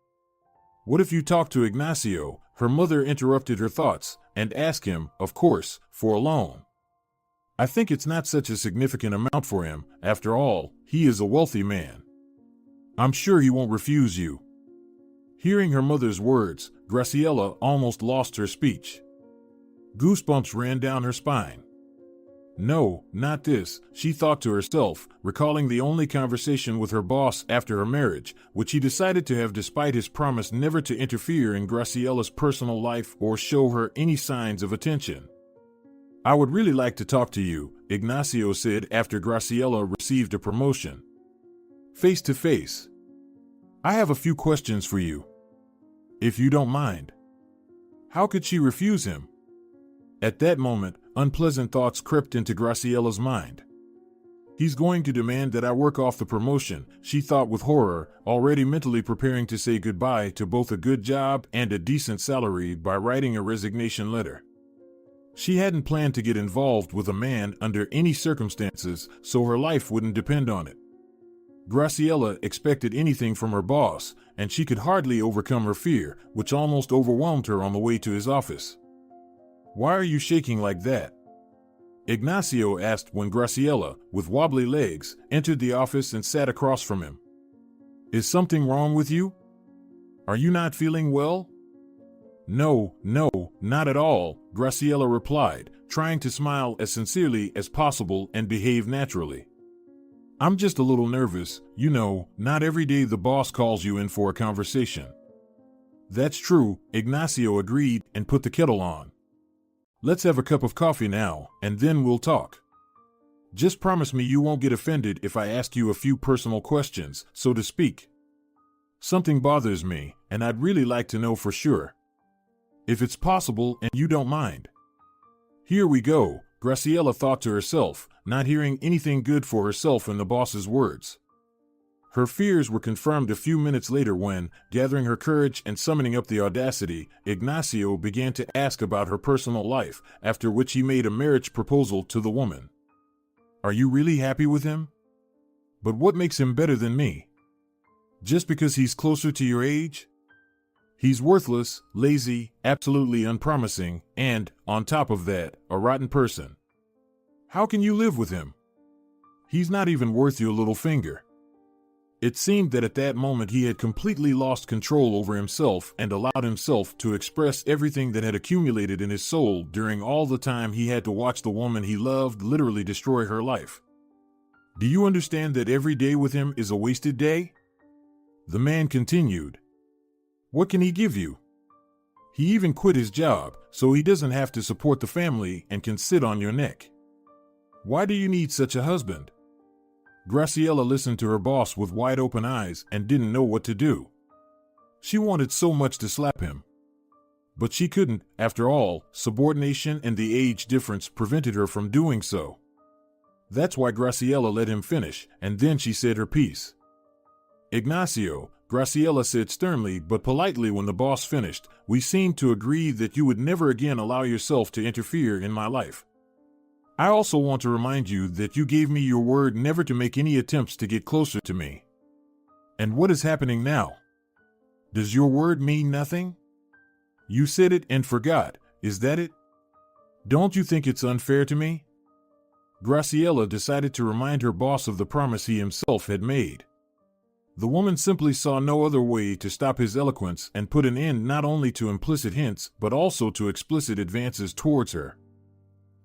What if you talked to Ignacio? Her mother interrupted her thoughts, and asked him, of course, for a loan. I think it's not such a significant amount for him. After all, he is a wealthy man. I'm sure he won't refuse you. Hearing her mother's words, Graciela almost lost her speech. Goosebumps ran down her spine. No, not this, she thought to herself, recalling the only conversation with her boss after her marriage, which he decided to have despite his promise never to interfere in Graciela's personal life or show her any signs of attention. I would really like to talk to you, Ignacio said after Graciela received a promotion. Face to face. I have a few questions for you. If you don't mind. How could she refuse him? At that moment, unpleasant thoughts crept into Graciela's mind. He's going to demand that I work off the promotion, she thought with horror, already mentally preparing to say goodbye to both a good job and a decent salary by writing a resignation letter. She hadn't planned to get involved with a man under any circumstances, so her life wouldn't depend on it. Graciela expected anything from her boss, and she could hardly overcome her fear, which almost overwhelmed her on the way to his office. Why are you shaking like that? Ignacio asked when Graciela, with wobbly legs, entered the office and sat across from him. Is something wrong with you? Are you not feeling well? No, not at all, Graciela replied, trying to smile as sincerely as possible and behave naturally. I'm just a little nervous, you know, not every day the boss calls you in for a conversation. That's true, Ignacio agreed and put the kettle on. Let's have a cup of coffee now, and then we'll talk. Just promise me you won't get offended if I ask you a few personal questions, so to speak. Something bothers me, and I'd really like to know for sure. If it's possible and you don't mind. Here we go, Graciela thought to herself, not hearing anything good for herself in the boss's words. Her fears were confirmed a few minutes later when, gathering her courage and summoning up the audacity, Ignacio began to ask about her personal life, after which he made a marriage proposal to the woman. Are you really happy with him? But what makes him better than me? Just because he's closer to your age? He's worthless, lazy, absolutely unpromising, and, on top of that, a rotten person. How can you live with him? He's not even worth your little finger. It seemed that at that moment he had completely lost control over himself and allowed himself to express everything that had accumulated in his soul during all the time he had to watch the woman he loved literally destroy her life. Do you understand that every day with him is a wasted day? The man continued. What can he give you? He even quit his job, so he doesn't have to support the family and can sit on your neck. Why do you need such a husband? Graciela listened to her boss with wide open eyes and didn't know what to do. She wanted so much to slap him. But she couldn't, after all, subordination and the age difference prevented her from doing so. That's why Graciela let him finish, and then she said her piece. Ignacio, Graciela said sternly but politely when the boss finished, we seemed to agree that you would never again allow yourself to interfere in my life. I also want to remind you that you gave me your word never to make any attempts to get closer to me. And what is happening now? Does your word mean nothing? You said it and forgot, is that it? Don't you think it's unfair to me? Graciela decided to remind her boss of the promise he himself had made. The woman simply saw no other way to stop his eloquence and put an end not only to implicit hints but also to explicit advances towards her.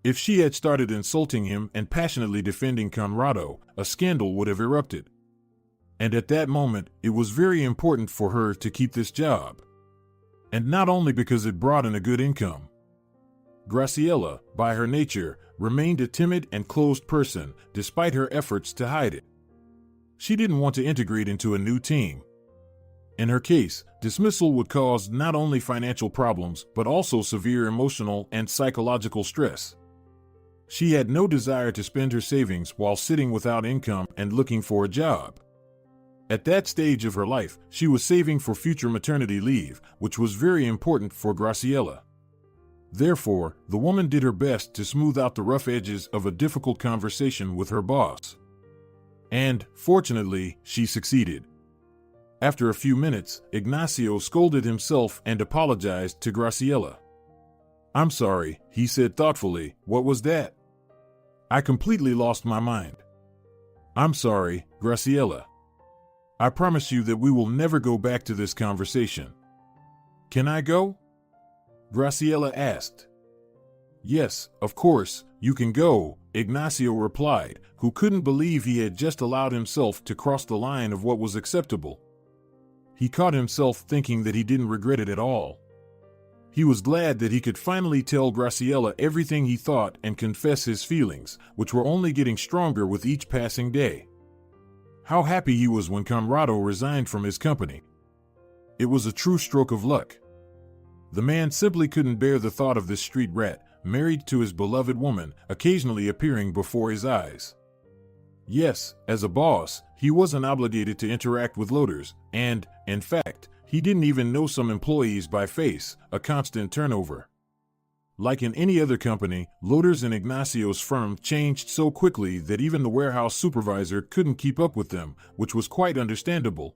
If she had started insulting him and passionately defending Conrado, a scandal would have erupted. And at that moment, it was very important for her to keep this job. And not only because it brought in a good income. Graciela, by her nature, remained a timid and closed person despite her efforts to hide it. She didn't want to integrate into a new team. In her case, dismissal would cause not only financial problems but also severe emotional and psychological stress. She had no desire to spend her savings while sitting without income and looking for a job. At that stage of her life, she was saving for future maternity leave, which was very important for Graciela. Therefore, the woman did her best to smooth out the rough edges of a difficult conversation with her boss. And, fortunately, she succeeded. After a few minutes, Ignacio scolded himself and apologized to Graciela. "I'm sorry," he said thoughtfully. "What was that? I completely lost my mind." "I'm sorry, Graciela. I promise you that we will never go back to this conversation." "Can I go?" Graciela asked. "Yes, of course, you can go," Ignacio replied, who couldn't believe he had just allowed himself to cross the line of what was acceptable. He caught himself thinking that he didn't regret it at all. He was glad that he could finally tell Graciela everything he thought and confess his feelings, which were only getting stronger with each passing day. How happy he was when Conrado resigned from his company. It was a true stroke of luck. The man simply couldn't bear the thought of this street rat, married to his beloved woman, occasionally appearing before his eyes. Yes, as a boss, he wasn't obligated to interact with loaders, and, in fact, he didn't even know some employees by face, a constant turnover. Like in any other company, loaders in Ignacio's firm changed so quickly that even the warehouse supervisor couldn't keep up with them, which was quite understandable.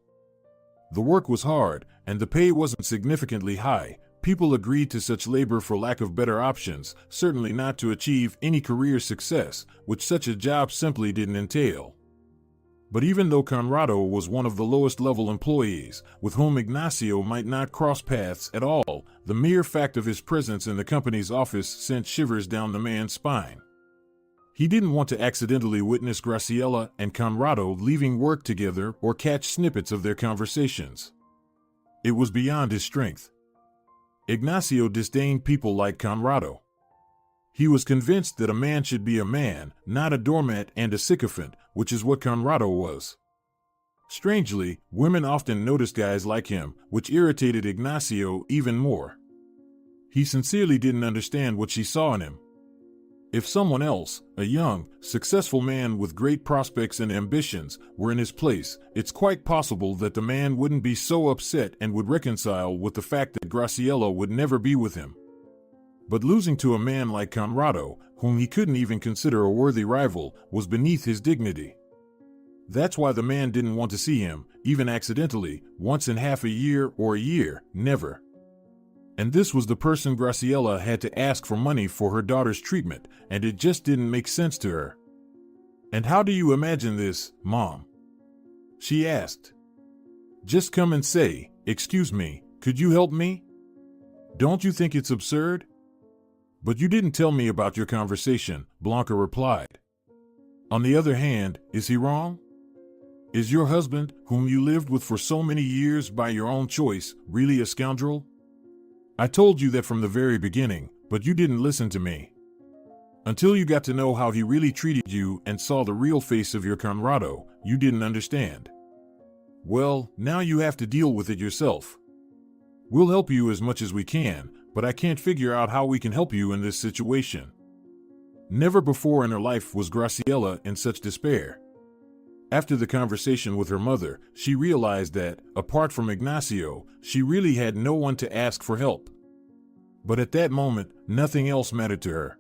The work was hard, and the pay wasn't significantly high. People agreed to such labor for lack of better options, certainly not to achieve any career success, which such a job simply didn't entail. But even though Conrado was one of the lowest-level employees, with whom Ignacio might not cross paths at all, the mere fact of his presence in the company's office sent shivers down the man's spine. He didn't want to accidentally witness Graciela and Conrado leaving work together or catch snippets of their conversations. It was beyond his strength. Ignacio disdained people like Conrado. He was convinced that a man should be a man, not a doormat and a sycophant, which is what Conrado was. Strangely, women often noticed guys like him, which irritated Ignacio even more. He sincerely didn't understand what she saw in him. If someone else, a young, successful man with great prospects and ambitions, were in his place, it's quite possible that the man wouldn't be so upset and would reconcile with the fact that Graciela would never be with him. But losing to a man like Conrado, whom he couldn't even consider a worthy rival, was beneath his dignity. That's why the man didn't want to see him, even accidentally, once in half a year or a year, never. And this was the person Graciela had to ask for money for her daughter's treatment, and it just didn't make sense to her. "And how do you imagine this, Mom?" she asked. "Just come and say, 'Excuse me, could you help me?' Don't you think it's absurd?" "But you didn't tell me about your conversation," Blanca replied. "On the other hand, is he wrong? Is your husband, whom you lived with for so many years by your own choice, really a scoundrel? I told you that from the very beginning, but you didn't listen to me. Until you got to know how he really treated you and saw the real face of your Conrado, you didn't understand. Well, now you have to deal with it yourself. We'll help you as much as we can, but I can't figure out how we can help you in this situation." Never before in her life was Graciela in such despair. After the conversation with her mother, she realized that, apart from Ignacio, she really had no one to ask for help. But at that moment, nothing else mattered to her.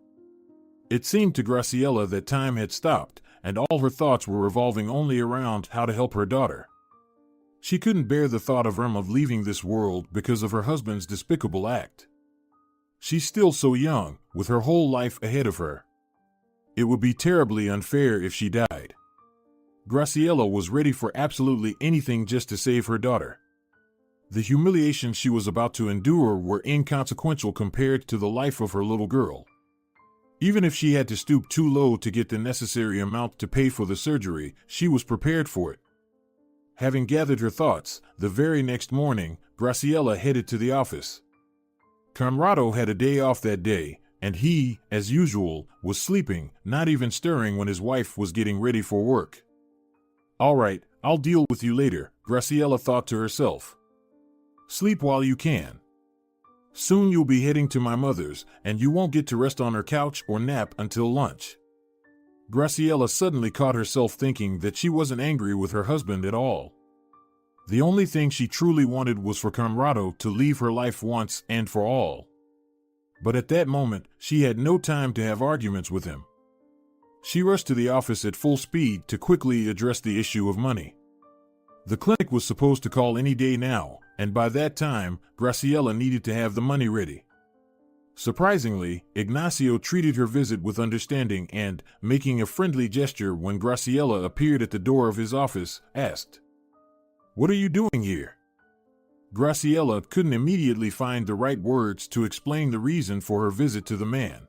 It seemed to Graciela that time had stopped, and all her thoughts were revolving only around how to help her daughter. She couldn't bear the thought of Irma leaving this world because of her husband's despicable act. She's still so young, with her whole life ahead of her. It would be terribly unfair if she died. Graciela was ready for absolutely anything just to save her daughter. The humiliations she was about to endure were inconsequential compared to the life of her little girl. Even if she had to stoop too low to get the necessary amount to pay for the surgery, she was prepared for it. Having gathered her thoughts, the very next morning, Graciela headed to the office. Conrado had a day off that day, and he, as usual, was sleeping, not even stirring when his wife was getting ready for work. "All right, I'll deal with you later," Graciela thought to herself. "Sleep while you can. Soon you'll be heading to my mother's, and you won't get to rest on her couch or nap until lunch." Graciela suddenly caught herself thinking that she wasn't angry with her husband at all. The only thing she truly wanted was for Conrado to leave her life once and for all. But at that moment, she had no time to have arguments with him. She rushed to the office at full speed to quickly address the issue of money. The clinic was supposed to call any day now, and by that time, Graciela needed to have the money ready. Surprisingly, Ignacio treated her visit with understanding and, making a friendly gesture when Graciela appeared at the door of his office, asked, "What are you doing here?" Graciela couldn't immediately find the right words to explain the reason for her visit to the man.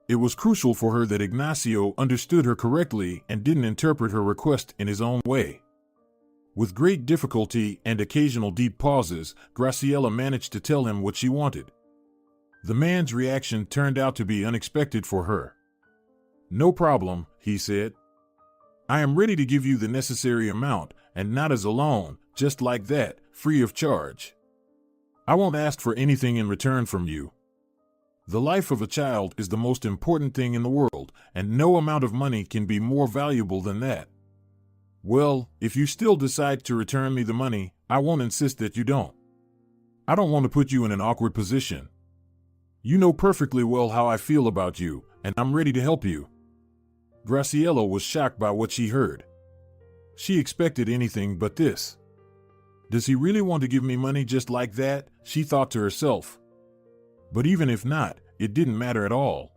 It was crucial for her that Ignacio understood her correctly and didn't interpret her request in his own way. With great difficulty and occasional deep pauses, Graciela managed to tell him what she wanted. The man's reaction turned out to be unexpected for her. "No problem," he said. "I am ready to give you the necessary amount, and not as a loan, just like that, free of charge. I won't ask for anything in return from you. The life of a child is the most important thing in the world, and no amount of money can be more valuable than that. Well, if you still decide to return me the money, I won't insist that you don't. I don't want to put you in an awkward position. You know perfectly well how I feel about you, and I'm ready to help you." Graciela was shocked by what she heard. She expected anything but this. "Does he really want to give me money just like that?" she thought to herself. But even if not, it didn't matter at all.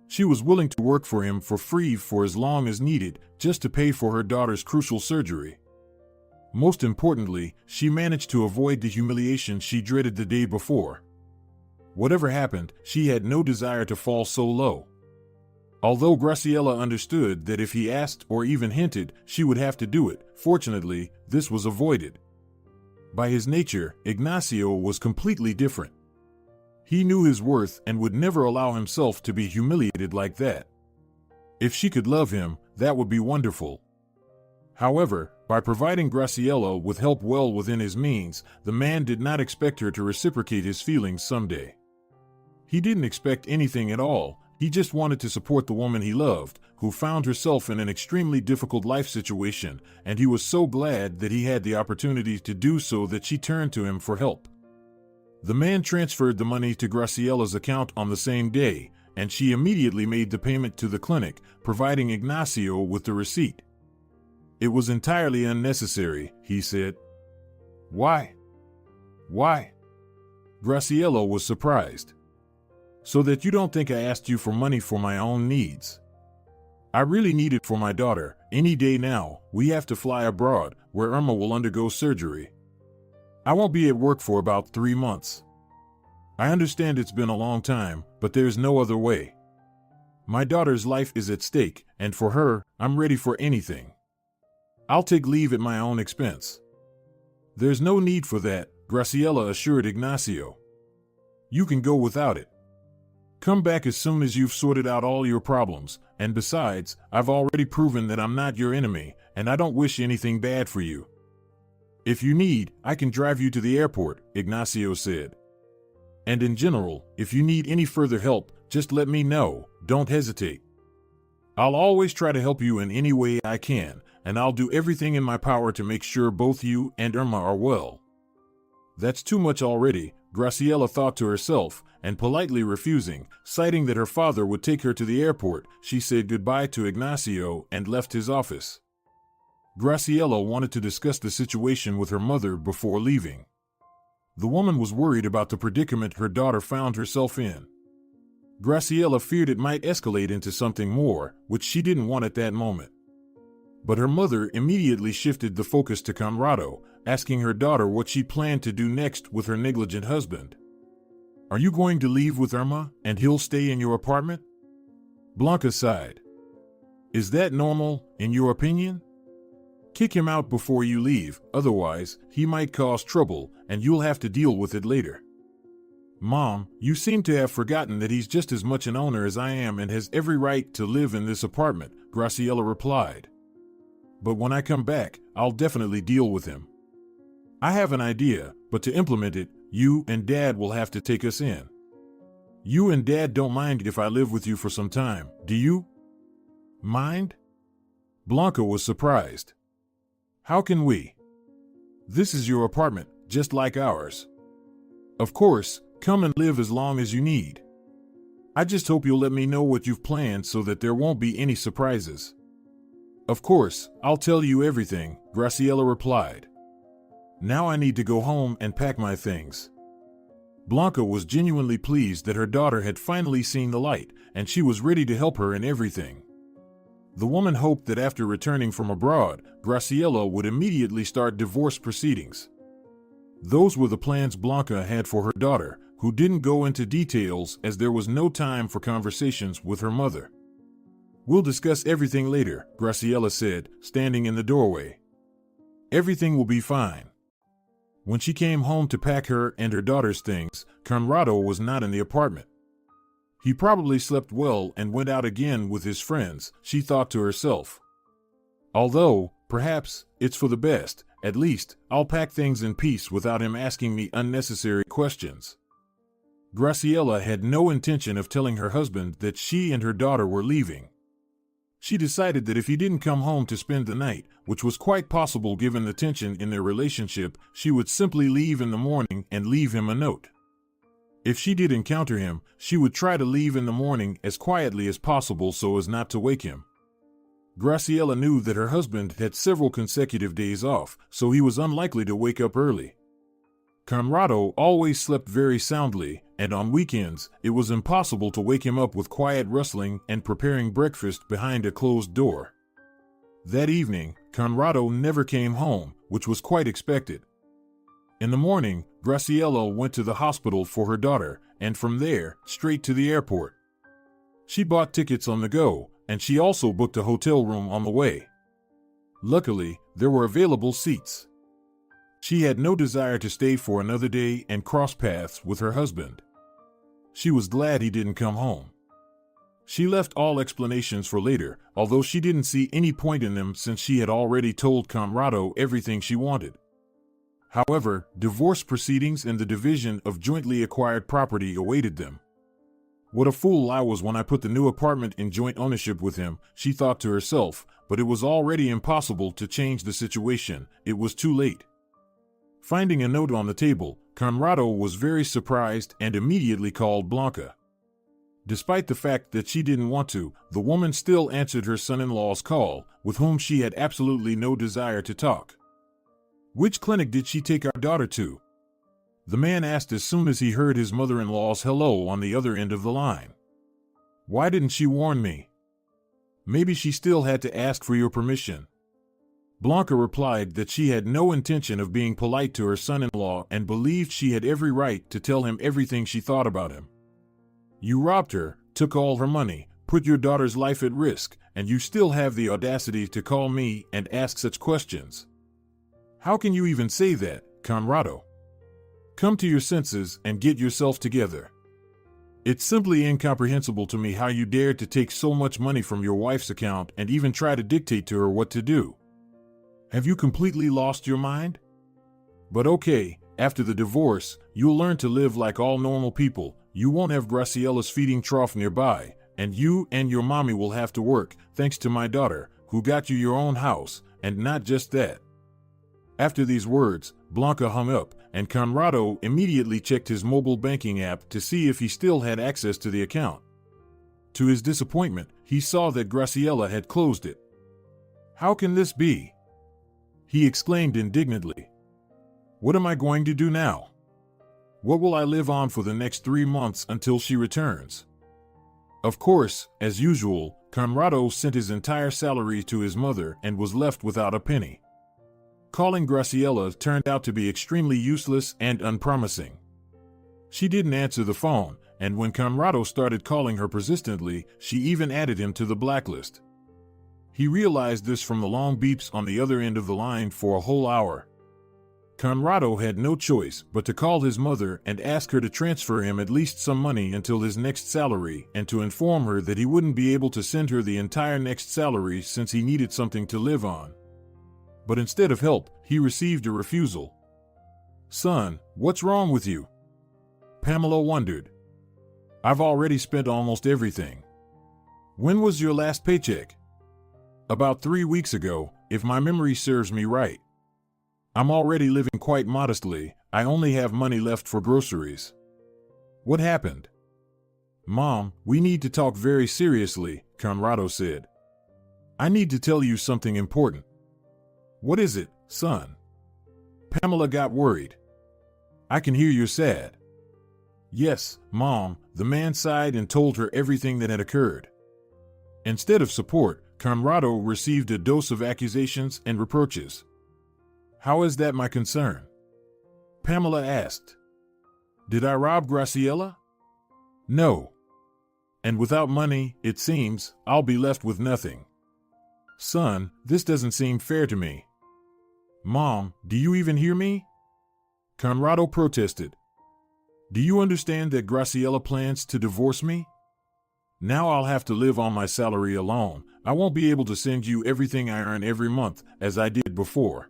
She was willing to work for him for free for as long as needed, just to pay for her daughter's crucial surgery. Most importantly, she managed to avoid the humiliation she dreaded the day before. Whatever happened, she had no desire to fall so low. Although Graciela understood that if he asked or even hinted, she would have to do it, fortunately, this was avoided. By his nature, Ignacio was completely different. He knew his worth and would never allow himself to be humiliated like that. If she could love him, that would be wonderful. However, by providing Graciela with help well within his means, the man did not expect her to reciprocate his feelings someday. He didn't expect anything at all. He just wanted to support the woman he loved, who found herself in an extremely difficult life situation, and he was so glad that he had the opportunity to do so that she turned to him for help. The man transferred the money to Graciela's account on the same day, and she immediately made the payment to the clinic, providing Ignacio with the receipt. "It was entirely unnecessary," he said. "Why? Why?" Graciela was surprised. "So that you don't think I asked you for money for my own needs. I really need it for my daughter. Any day now, we have to fly abroad, where Irma will undergo surgery. I won't be at work for about 3 months. I understand it's been a long time, but there's no other way. My daughter's life is at stake, and for her, I'm ready for anything. I'll take leave at my own expense." "There's no need for that," Graciela assured Ignacio. "You can go without it. Come back as soon as you've sorted out all your problems, and besides, I've already proven that I'm not your enemy, and I don't wish anything bad for you. If you need, I can drive you to the airport," Ignacio said. "And in general, if you need any further help, just let me know, don't hesitate. I'll always try to help you in any way I can, and I'll do everything in my power to make sure both you and Irma are well." That's too much already, Graciela thought to herself, and politely refusing, citing that her father would take her to the airport, she said goodbye to Ignacio and left his office. Graciela wanted to discuss the situation with her mother before leaving. The woman was worried about the predicament her daughter found herself in. Graciela feared it might escalate into something more, which she didn't want at that moment. But her mother immediately shifted the focus to Conrado, asking her daughter what she planned to do next with her negligent husband. "Are you going to leave with Irma, and he'll stay in your apartment?" Blanca sighed. "Is that normal, in your opinion? Kick him out before you leave, otherwise, he might cause trouble, and you'll have to deal with it later." "Mom, you seem to have forgotten that he's just as much an owner as I am and has every right to live in this apartment," Graciela replied. "But when I come back, I'll definitely deal with him. I have an idea, but to implement it, you and Dad will have to take us in. You and Dad don't mind if I live with you for some time, do you?" "Mind?" Blanca was surprised. "How can we? This is your apartment, just like ours. Of course, come and live as long as you need. I just hope you'll let me know what you've planned so that there won't be any surprises." "Of course, I'll tell you everything," Graciela replied. "Now I need to go home and pack my things." Blanca was genuinely pleased that her daughter had finally seen the light, and she was ready to help her in everything. The woman hoped that after returning from abroad, Graciela would immediately start divorce proceedings. Those were the plans Blanca had for her daughter, who didn't go into details as there was no time for conversations with her mother. "We'll discuss everything later," Graciela said, standing in the doorway. "Everything will be fine." When she came home to pack her and her daughter's things, Conrado was not in the apartment. He probably slept well and went out again with his friends, she thought to herself. Although, perhaps, it's for the best, at least, I'll pack things in peace without him asking me unnecessary questions. Graciela had no intention of telling her husband that she and her daughter were leaving. She decided that if he didn't come home to spend the night, which was quite possible given the tension in their relationship, she would simply leave in the morning and leave him a note. If she did encounter him, she would try to leave in the morning as quietly as possible so as not to wake him. Graciela knew that her husband had several consecutive days off, so he was unlikely to wake up early. Conrado always slept very soundly, and on weekends, it was impossible to wake him up with quiet rustling and preparing breakfast behind a closed door. That evening, Conrado never came home, which was quite expected. In the morning, Graciela went to the hospital for her daughter, and from there, straight to the airport. She bought tickets on the go, and she also booked a hotel room on the way. Luckily, there were available seats. She had no desire to stay for another day and cross paths with her husband. She was glad he didn't come home. She left all explanations for later, although she didn't see any point in them since she had already told Conrado everything she wanted. However, divorce proceedings and the division of jointly acquired property awaited them. "What a fool I was when I put the new apartment in joint ownership with him," she thought to herself, but it was already impossible to change the situation. It was too late. Finding a note on the table, Conrado was very surprised and immediately called Blanca. Despite the fact that she didn't want to, the woman still answered her son-in-law's call, with whom she had absolutely no desire to talk. "Which clinic did she take our daughter to?" the man asked as soon as he heard his mother-in-law's hello on the other end of the line. "Why didn't she warn me?" "Maybe she still had to ask for your permission." Blanca replied that she had no intention of being polite to her son-in-law and believed she had every right to tell him everything she thought about him. "You robbed her, took all her money, put your daughter's life at risk, and you still have the audacity to call me and ask such questions. How can you even say that, Conrado? Come to your senses and get yourself together. It's simply incomprehensible to me how you dared to take so much money from your wife's account and even try to dictate to her what to do. Have you completely lost your mind? But okay, after the divorce, you'll learn to live like all normal people. You won't have Graciela's feeding trough nearby, and you and your mommy will have to work, thanks to my daughter, who got you your own house, and not just that." After these words, Blanca hung up, and Conrado immediately checked his mobile banking app to see if he still had access to the account. To his disappointment, he saw that Graciela had closed it. "How can this be? he exclaimed indignantly. What am I going to do now? What will I live on for the next 3 months until she returns? Of course, as usual, Conrado sent his entire salary to his mother and was left without a penny. Calling Graciela turned out to be extremely useless and unpromising. She didn't answer the phone, and when Conrado started calling her persistently, she even added him to the blacklist. He realized this from the long beeps on the other end of the line for a whole hour. Conrado had no choice but to call his mother and ask her to transfer him at least some money until his next salary and to inform her that he wouldn't be able to send her the entire next salary since he needed something to live on. But instead of help, he received a refusal. Son, what's wrong with you? Pamela wondered. I've already spent almost everything. When was your last paycheck? About 3 weeks ago, if my memory serves me right. I'm already living quite modestly. I only have money left for groceries. What happened? Mom, we need to talk very seriously, Conrado said. I need to tell you something important. What is it, son? Pamela got worried. I can hear you're sad. Yes, Mom, the man sighed and told her everything that had occurred. Instead of support, Conrado received a dose of accusations and reproaches. How is that my concern? Pamela asked. Did I rob Graciela? No. And without money, it seems, I'll be left with nothing. Son, this doesn't seem fair to me. Mom, do you even hear me? Conrado protested. Do you understand that Graciela plans to divorce me? Now I'll have to live on my salary alone. I won't be able to send you everything I earn every month, as I did before.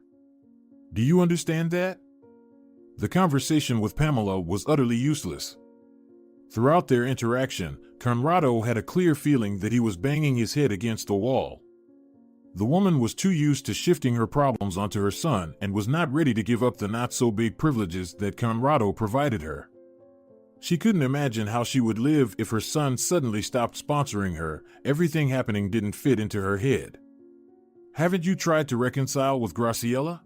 Do you understand that? The conversation with Pamela was utterly useless. Throughout their interaction, Conrado had a clear feeling that he was banging his head against the wall. The woman was too used to shifting her problems onto her son and was not ready to give up the not-so-big privileges that Conrado provided her. She couldn't imagine how she would live if her son suddenly stopped sponsoring her. Everything happening didn't fit into her head. Haven't you tried to reconcile with Graciela?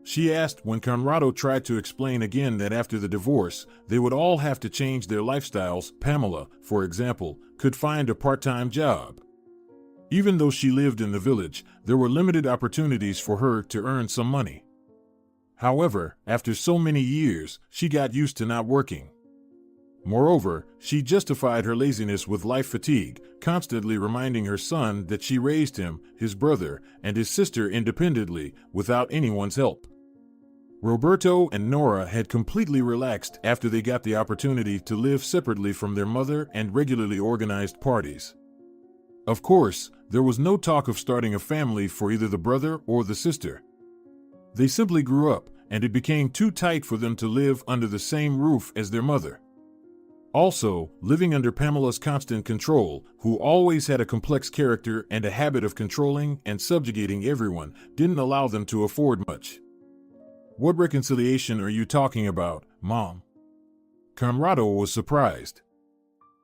She asked when Conrado tried to explain again that after the divorce, they would all have to change their lifestyles. Pamela, for example, could find a part-time job. Even though she lived in the village, there were limited opportunities for her to earn some money. However, after so many years, she got used to not working. Moreover, she justified her laziness with life fatigue, constantly reminding her son that she raised him, his brother, and his sister independently, without anyone's help. Roberto and Nora had completely relaxed after they got the opportunity to live separately from their mother and regularly organized parties. Of course, there was no talk of starting a family for either the brother or the sister. They simply grew up, and it became too tight for them to live under the same roof as their mother. Also, living under Pamela's constant control, who always had a complex character and a habit of controlling and subjugating everyone, didn't allow them to afford much. What reconciliation are you talking about, Mom? Conrado was surprised.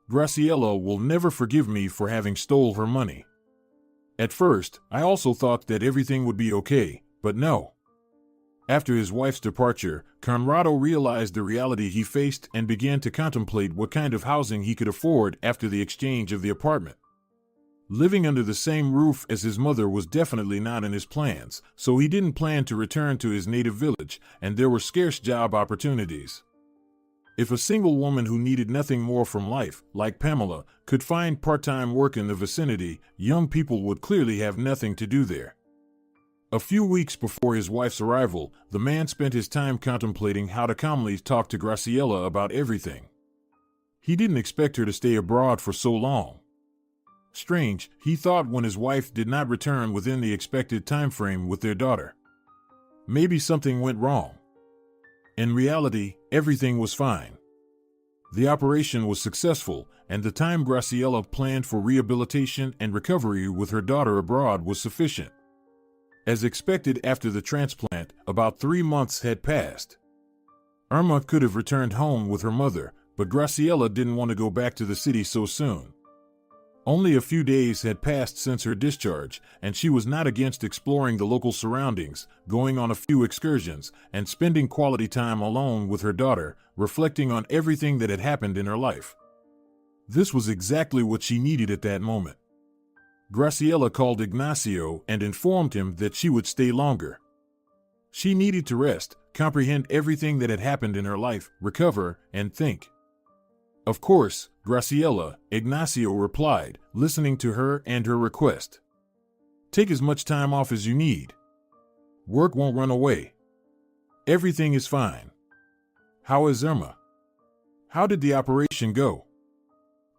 Graciela will never forgive me for having stole her money. At first, I also thought that everything would be okay, but no. After his wife's departure, Conrado realized the reality he faced and began to contemplate what kind of housing he could afford after the exchange of the apartment. Living under the same roof as his mother was definitely not in his plans, so he didn't plan to return to his native village, and there were scarce job opportunities. If a single woman who needed nothing more from life, like Pamela, could find part-time work in the vicinity, young people would clearly have nothing to do there. A few weeks before his wife's arrival, the man spent his time contemplating how to calmly talk to Graciela about everything. He didn't expect her to stay abroad for so long. Strange, he thought, when his wife did not return within the expected time frame with their daughter. Maybe something went wrong. In reality, everything was fine. The operation was successful, and the time Graciela planned for rehabilitation and recovery with her daughter abroad was sufficient. As expected after the transplant, about 3 months had passed. Irma could have returned home with her mother, but Graciela didn't want to go back to the city so soon. Only a few days had passed since her discharge, and she was not against exploring the local surroundings, going on a few excursions, and spending quality time alone with her daughter, reflecting on everything that had happened in her life. This was exactly what she needed at that moment. Graciela called Ignacio and informed him that she would stay longer. She needed to rest, comprehend everything that had happened in her life, recover, and think. Of course, Graciela, Ignacio replied, listening to her and her request. Take as much time off as you need. Work won't run away. Everything is fine. How is Irma? How did the operation go?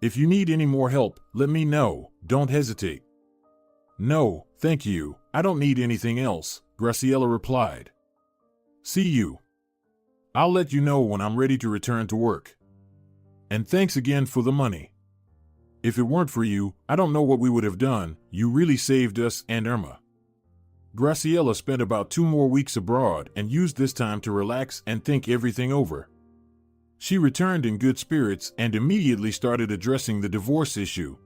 If you need any more help, let me know, don't hesitate. No, thank you, I don't need anything else, Graciela replied. See you. I'll let you know when I'm ready to return to work. And thanks again for the money. If it weren't for you, I don't know what we would have done. You really saved us and Irma. Graciela spent about 2 more weeks abroad and used this time to relax and think everything over. She returned in good spirits and immediately started addressing the divorce issue.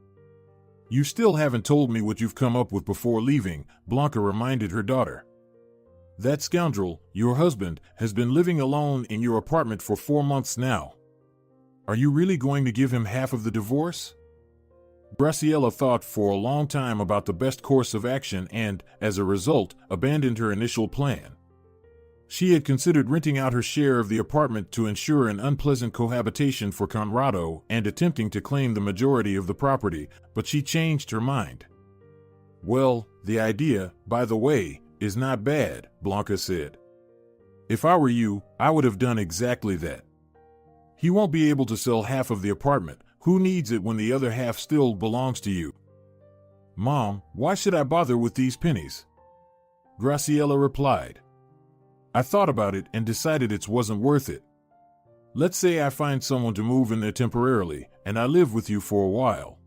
You still haven't told me what you've come up with before leaving, Blanca reminded her daughter. That scoundrel, your husband, has been living alone in your apartment for 4 months now. Are you really going to give him half of the divorce? Graciela thought for a long time about the best course of action and, as a result, abandoned her initial plan. She had considered renting out her share of the apartment to ensure an unpleasant cohabitation for Conrado and attempting to claim the majority of the property, but she changed her mind. Well, the idea, by the way, is not bad, Blanca said. If I were you, I would have done exactly that. He won't be able to sell half of the apartment. Who needs it when the other half still belongs to you? Mom, why should I bother with these pennies? Graciela replied. I thought about it and decided it wasn't worth it. Let's say I find someone to move in there temporarily, and I live with you for a while.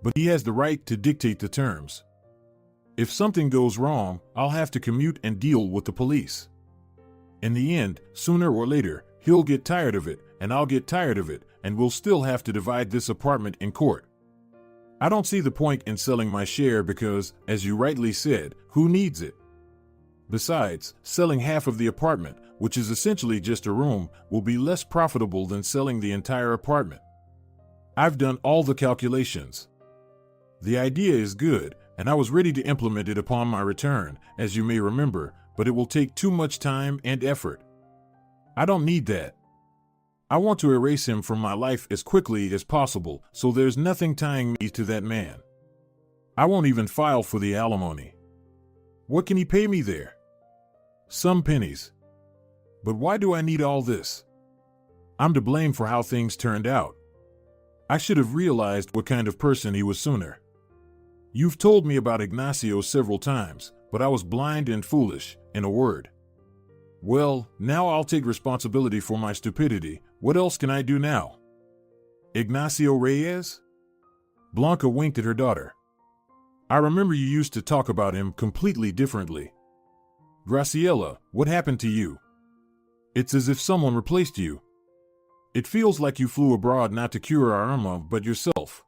But he has the right to dictate the terms. If something goes wrong, I'll have to commute and deal with the police. In the end, sooner or later, he'll get tired of it, and I'll get tired of it, and we'll still have to divide this apartment in court. I don't see the point in selling my share because, as you rightly said, who needs it? Besides, selling half of the apartment, which is essentially just a room, will be less profitable than selling the entire apartment. I've done all the calculations. The idea is good, and I was ready to implement it upon my return, as you may remember, but it will take too much time and effort. I don't need that. I want to erase him from my life as quickly as possible, so there's nothing tying me to that man. I won't even file for the alimony. What can he pay me there? Some pennies. But why do I need all this? I'm to blame for how things turned out. I should have realized what kind of person he was sooner. You've told me about Ignacio several times, but I was blind and foolish, in a word. Well, now I'll take responsibility for my stupidity. What else can I do now? Ignacio Reyes? Blanca winked at her daughter. I remember you used to talk about him completely differently. Graciela, what happened to you? It's as if someone replaced you. It feels like you flew abroad not to cure our Irma, but yourself.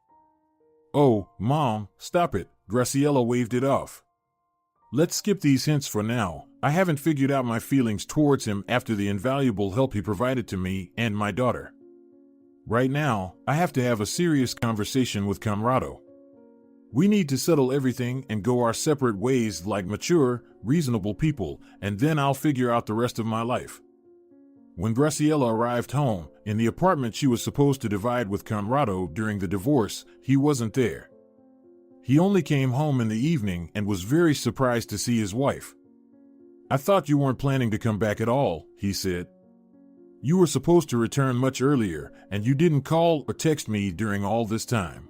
Oh, Mom, stop it, Graciela waved it off. Let's skip these hints for now. I haven't figured out my feelings towards him after the invaluable help he provided to me and my daughter. Right now, I have to have a serious conversation with Conrado. We need to settle everything and go our separate ways like mature, reasonable people, and then I'll figure out the rest of my life. When Graciela arrived home, in the apartment she was supposed to divide with Conrado during the divorce, he wasn't there. He only came home in the evening and was very surprised to see his wife. I thought you weren't planning to come back at all, he said. You were supposed to return much earlier, and you didn't call or text me during all this time.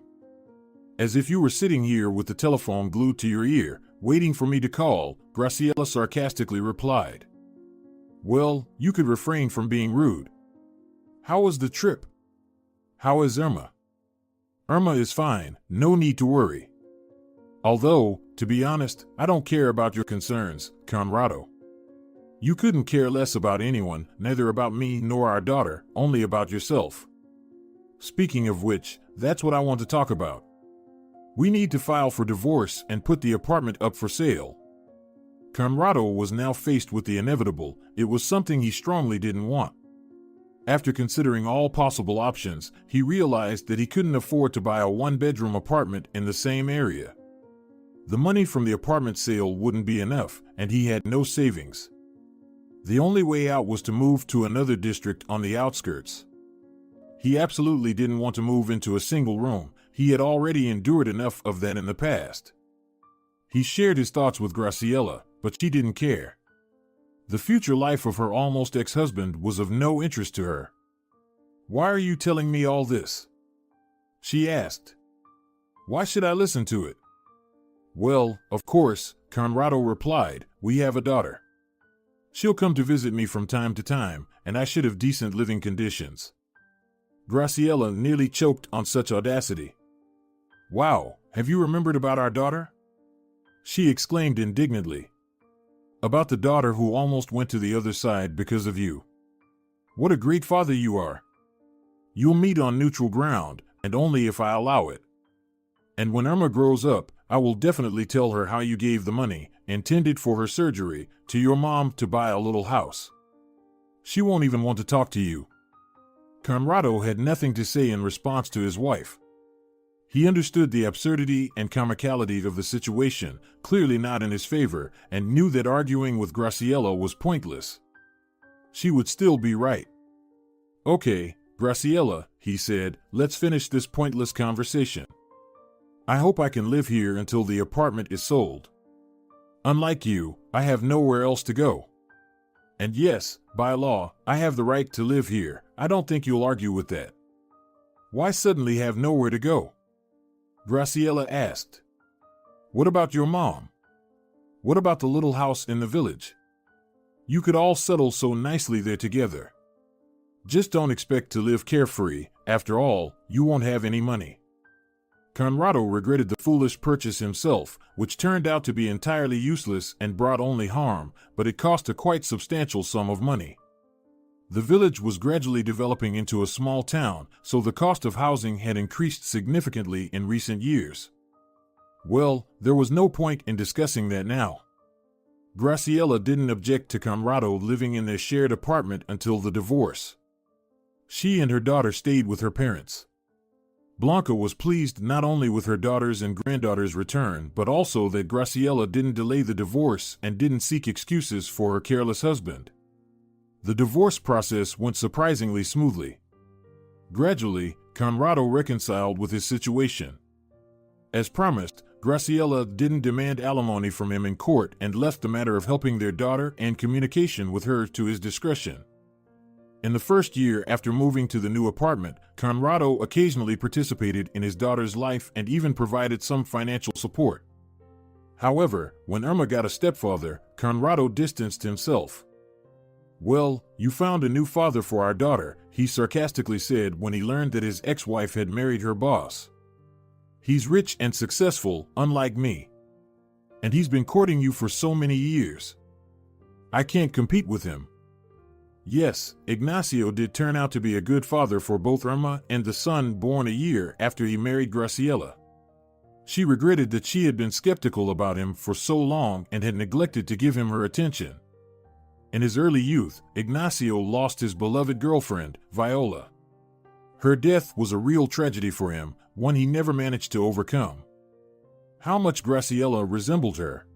As if you were sitting here with the telephone glued to your ear, waiting for me to call, Graciela sarcastically replied. Well, you could refrain from being rude. How was the trip? How is Irma? Irma is fine, no need to worry. Although, to be honest, I don't care about your concerns, Conrado. You couldn't care less about anyone, neither about me nor our daughter, only about yourself. Speaking of which, that's what I want to talk about. We need to file for divorce and put the apartment up for sale. Conrado was now faced with the inevitable. It was something he strongly didn't want. After considering all possible options, he realized that he couldn't afford to buy a one-bedroom apartment in the same area. The money from the apartment sale wouldn't be enough, and he had no savings. The only way out was to move to another district on the outskirts. He absolutely didn't want to move into a single room. He had already endured enough of that in the past. He shared his thoughts with Graciela, but she didn't care. The future life of her almost ex-husband was of no interest to her. "Why are you telling me all this?" she asked. "Why should I listen to it?" "Well, of course," Conrado replied, "we have a daughter. She'll come to visit me from time to time, and I should have decent living conditions." Graciela nearly choked on such audacity. "Wow, have you remembered about our daughter?" she exclaimed indignantly. "About the daughter who almost went to the other side because of you. What a great father you are. You'll meet on neutral ground, and only if I allow it. And when Irma grows up, I will definitely tell her how you gave the money, intended for her surgery, to your mom to buy a little house. She won't even want to talk to you." Conrado had nothing to say in response to his wife. He understood the absurdity and comicality of the situation, clearly not in his favor, and knew that arguing with Graciela was pointless. She would still be right. "Okay, Graciela," he said, "let's finish this pointless conversation. I hope I can live here until the apartment is sold. Unlike you, I have nowhere else to go. And yes, by law, I have the right to live here. I don't think you'll argue with that." "Why suddenly have nowhere to go?" Graciela asked. "What about your mom? What about the little house in the village? You could all settle so nicely there together. Just don't expect to live carefree. After all, you won't have any money." Conrado regretted the foolish purchase himself, which turned out to be entirely useless and brought only harm, but it cost a quite substantial sum of money. The village was gradually developing into a small town, so the cost of housing had increased significantly in recent years. Well, there was no point in discussing that now. Graciela didn't object to Conrado living in their shared apartment until the divorce. She and her daughter stayed with her parents. Blanca was pleased not only with her daughter's and granddaughter's return, but also that Graciela didn't delay the divorce and didn't seek excuses for her careless husband. The divorce process went surprisingly smoothly. Gradually, Conrado reconciled with his situation. As promised, Graciela didn't demand alimony from him in court and left the matter of helping their daughter and communication with her to his discretion. In the first year after moving to the new apartment, Conrado occasionally participated in his daughter's life and even provided some financial support. However, when Irma got a stepfather, Conrado distanced himself. "Well, you found a new father for our daughter," he sarcastically said when he learned that his ex-wife had married her boss. "He's rich and successful, unlike me. And he's been courting you for so many years. I can't compete with him." Yes, Ignacio did turn out to be a good father for both Irma and the son born a year after he married Graciela. She regretted that she had been skeptical about him for so long and had neglected to give him her attention. In his early youth, Ignacio lost his beloved girlfriend, Viola. Her death was a real tragedy for him, one he never managed to overcome. How much Graciela resembled her!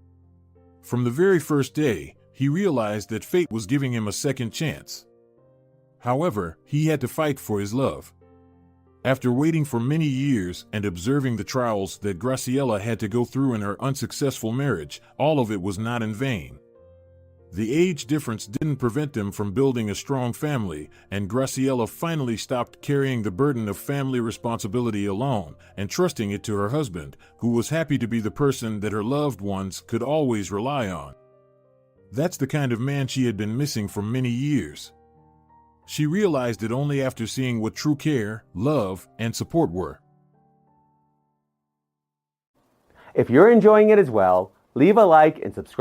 From the very first day, he realized that fate was giving him a second chance. However, he had to fight for his love. After waiting for many years and observing the trials that Graciela had to go through in her unsuccessful marriage, all of it was not in vain. The age difference didn't prevent them from building a strong family, and Graciela finally stopped carrying the burden of family responsibility alone and trusting it to her husband, who was happy to be the person that her loved ones could always rely on. That's the kind of man she had been missing for many years. She realized it only after seeing what true care, love, and support were. If you're enjoying it as well, leave a like and subscribe.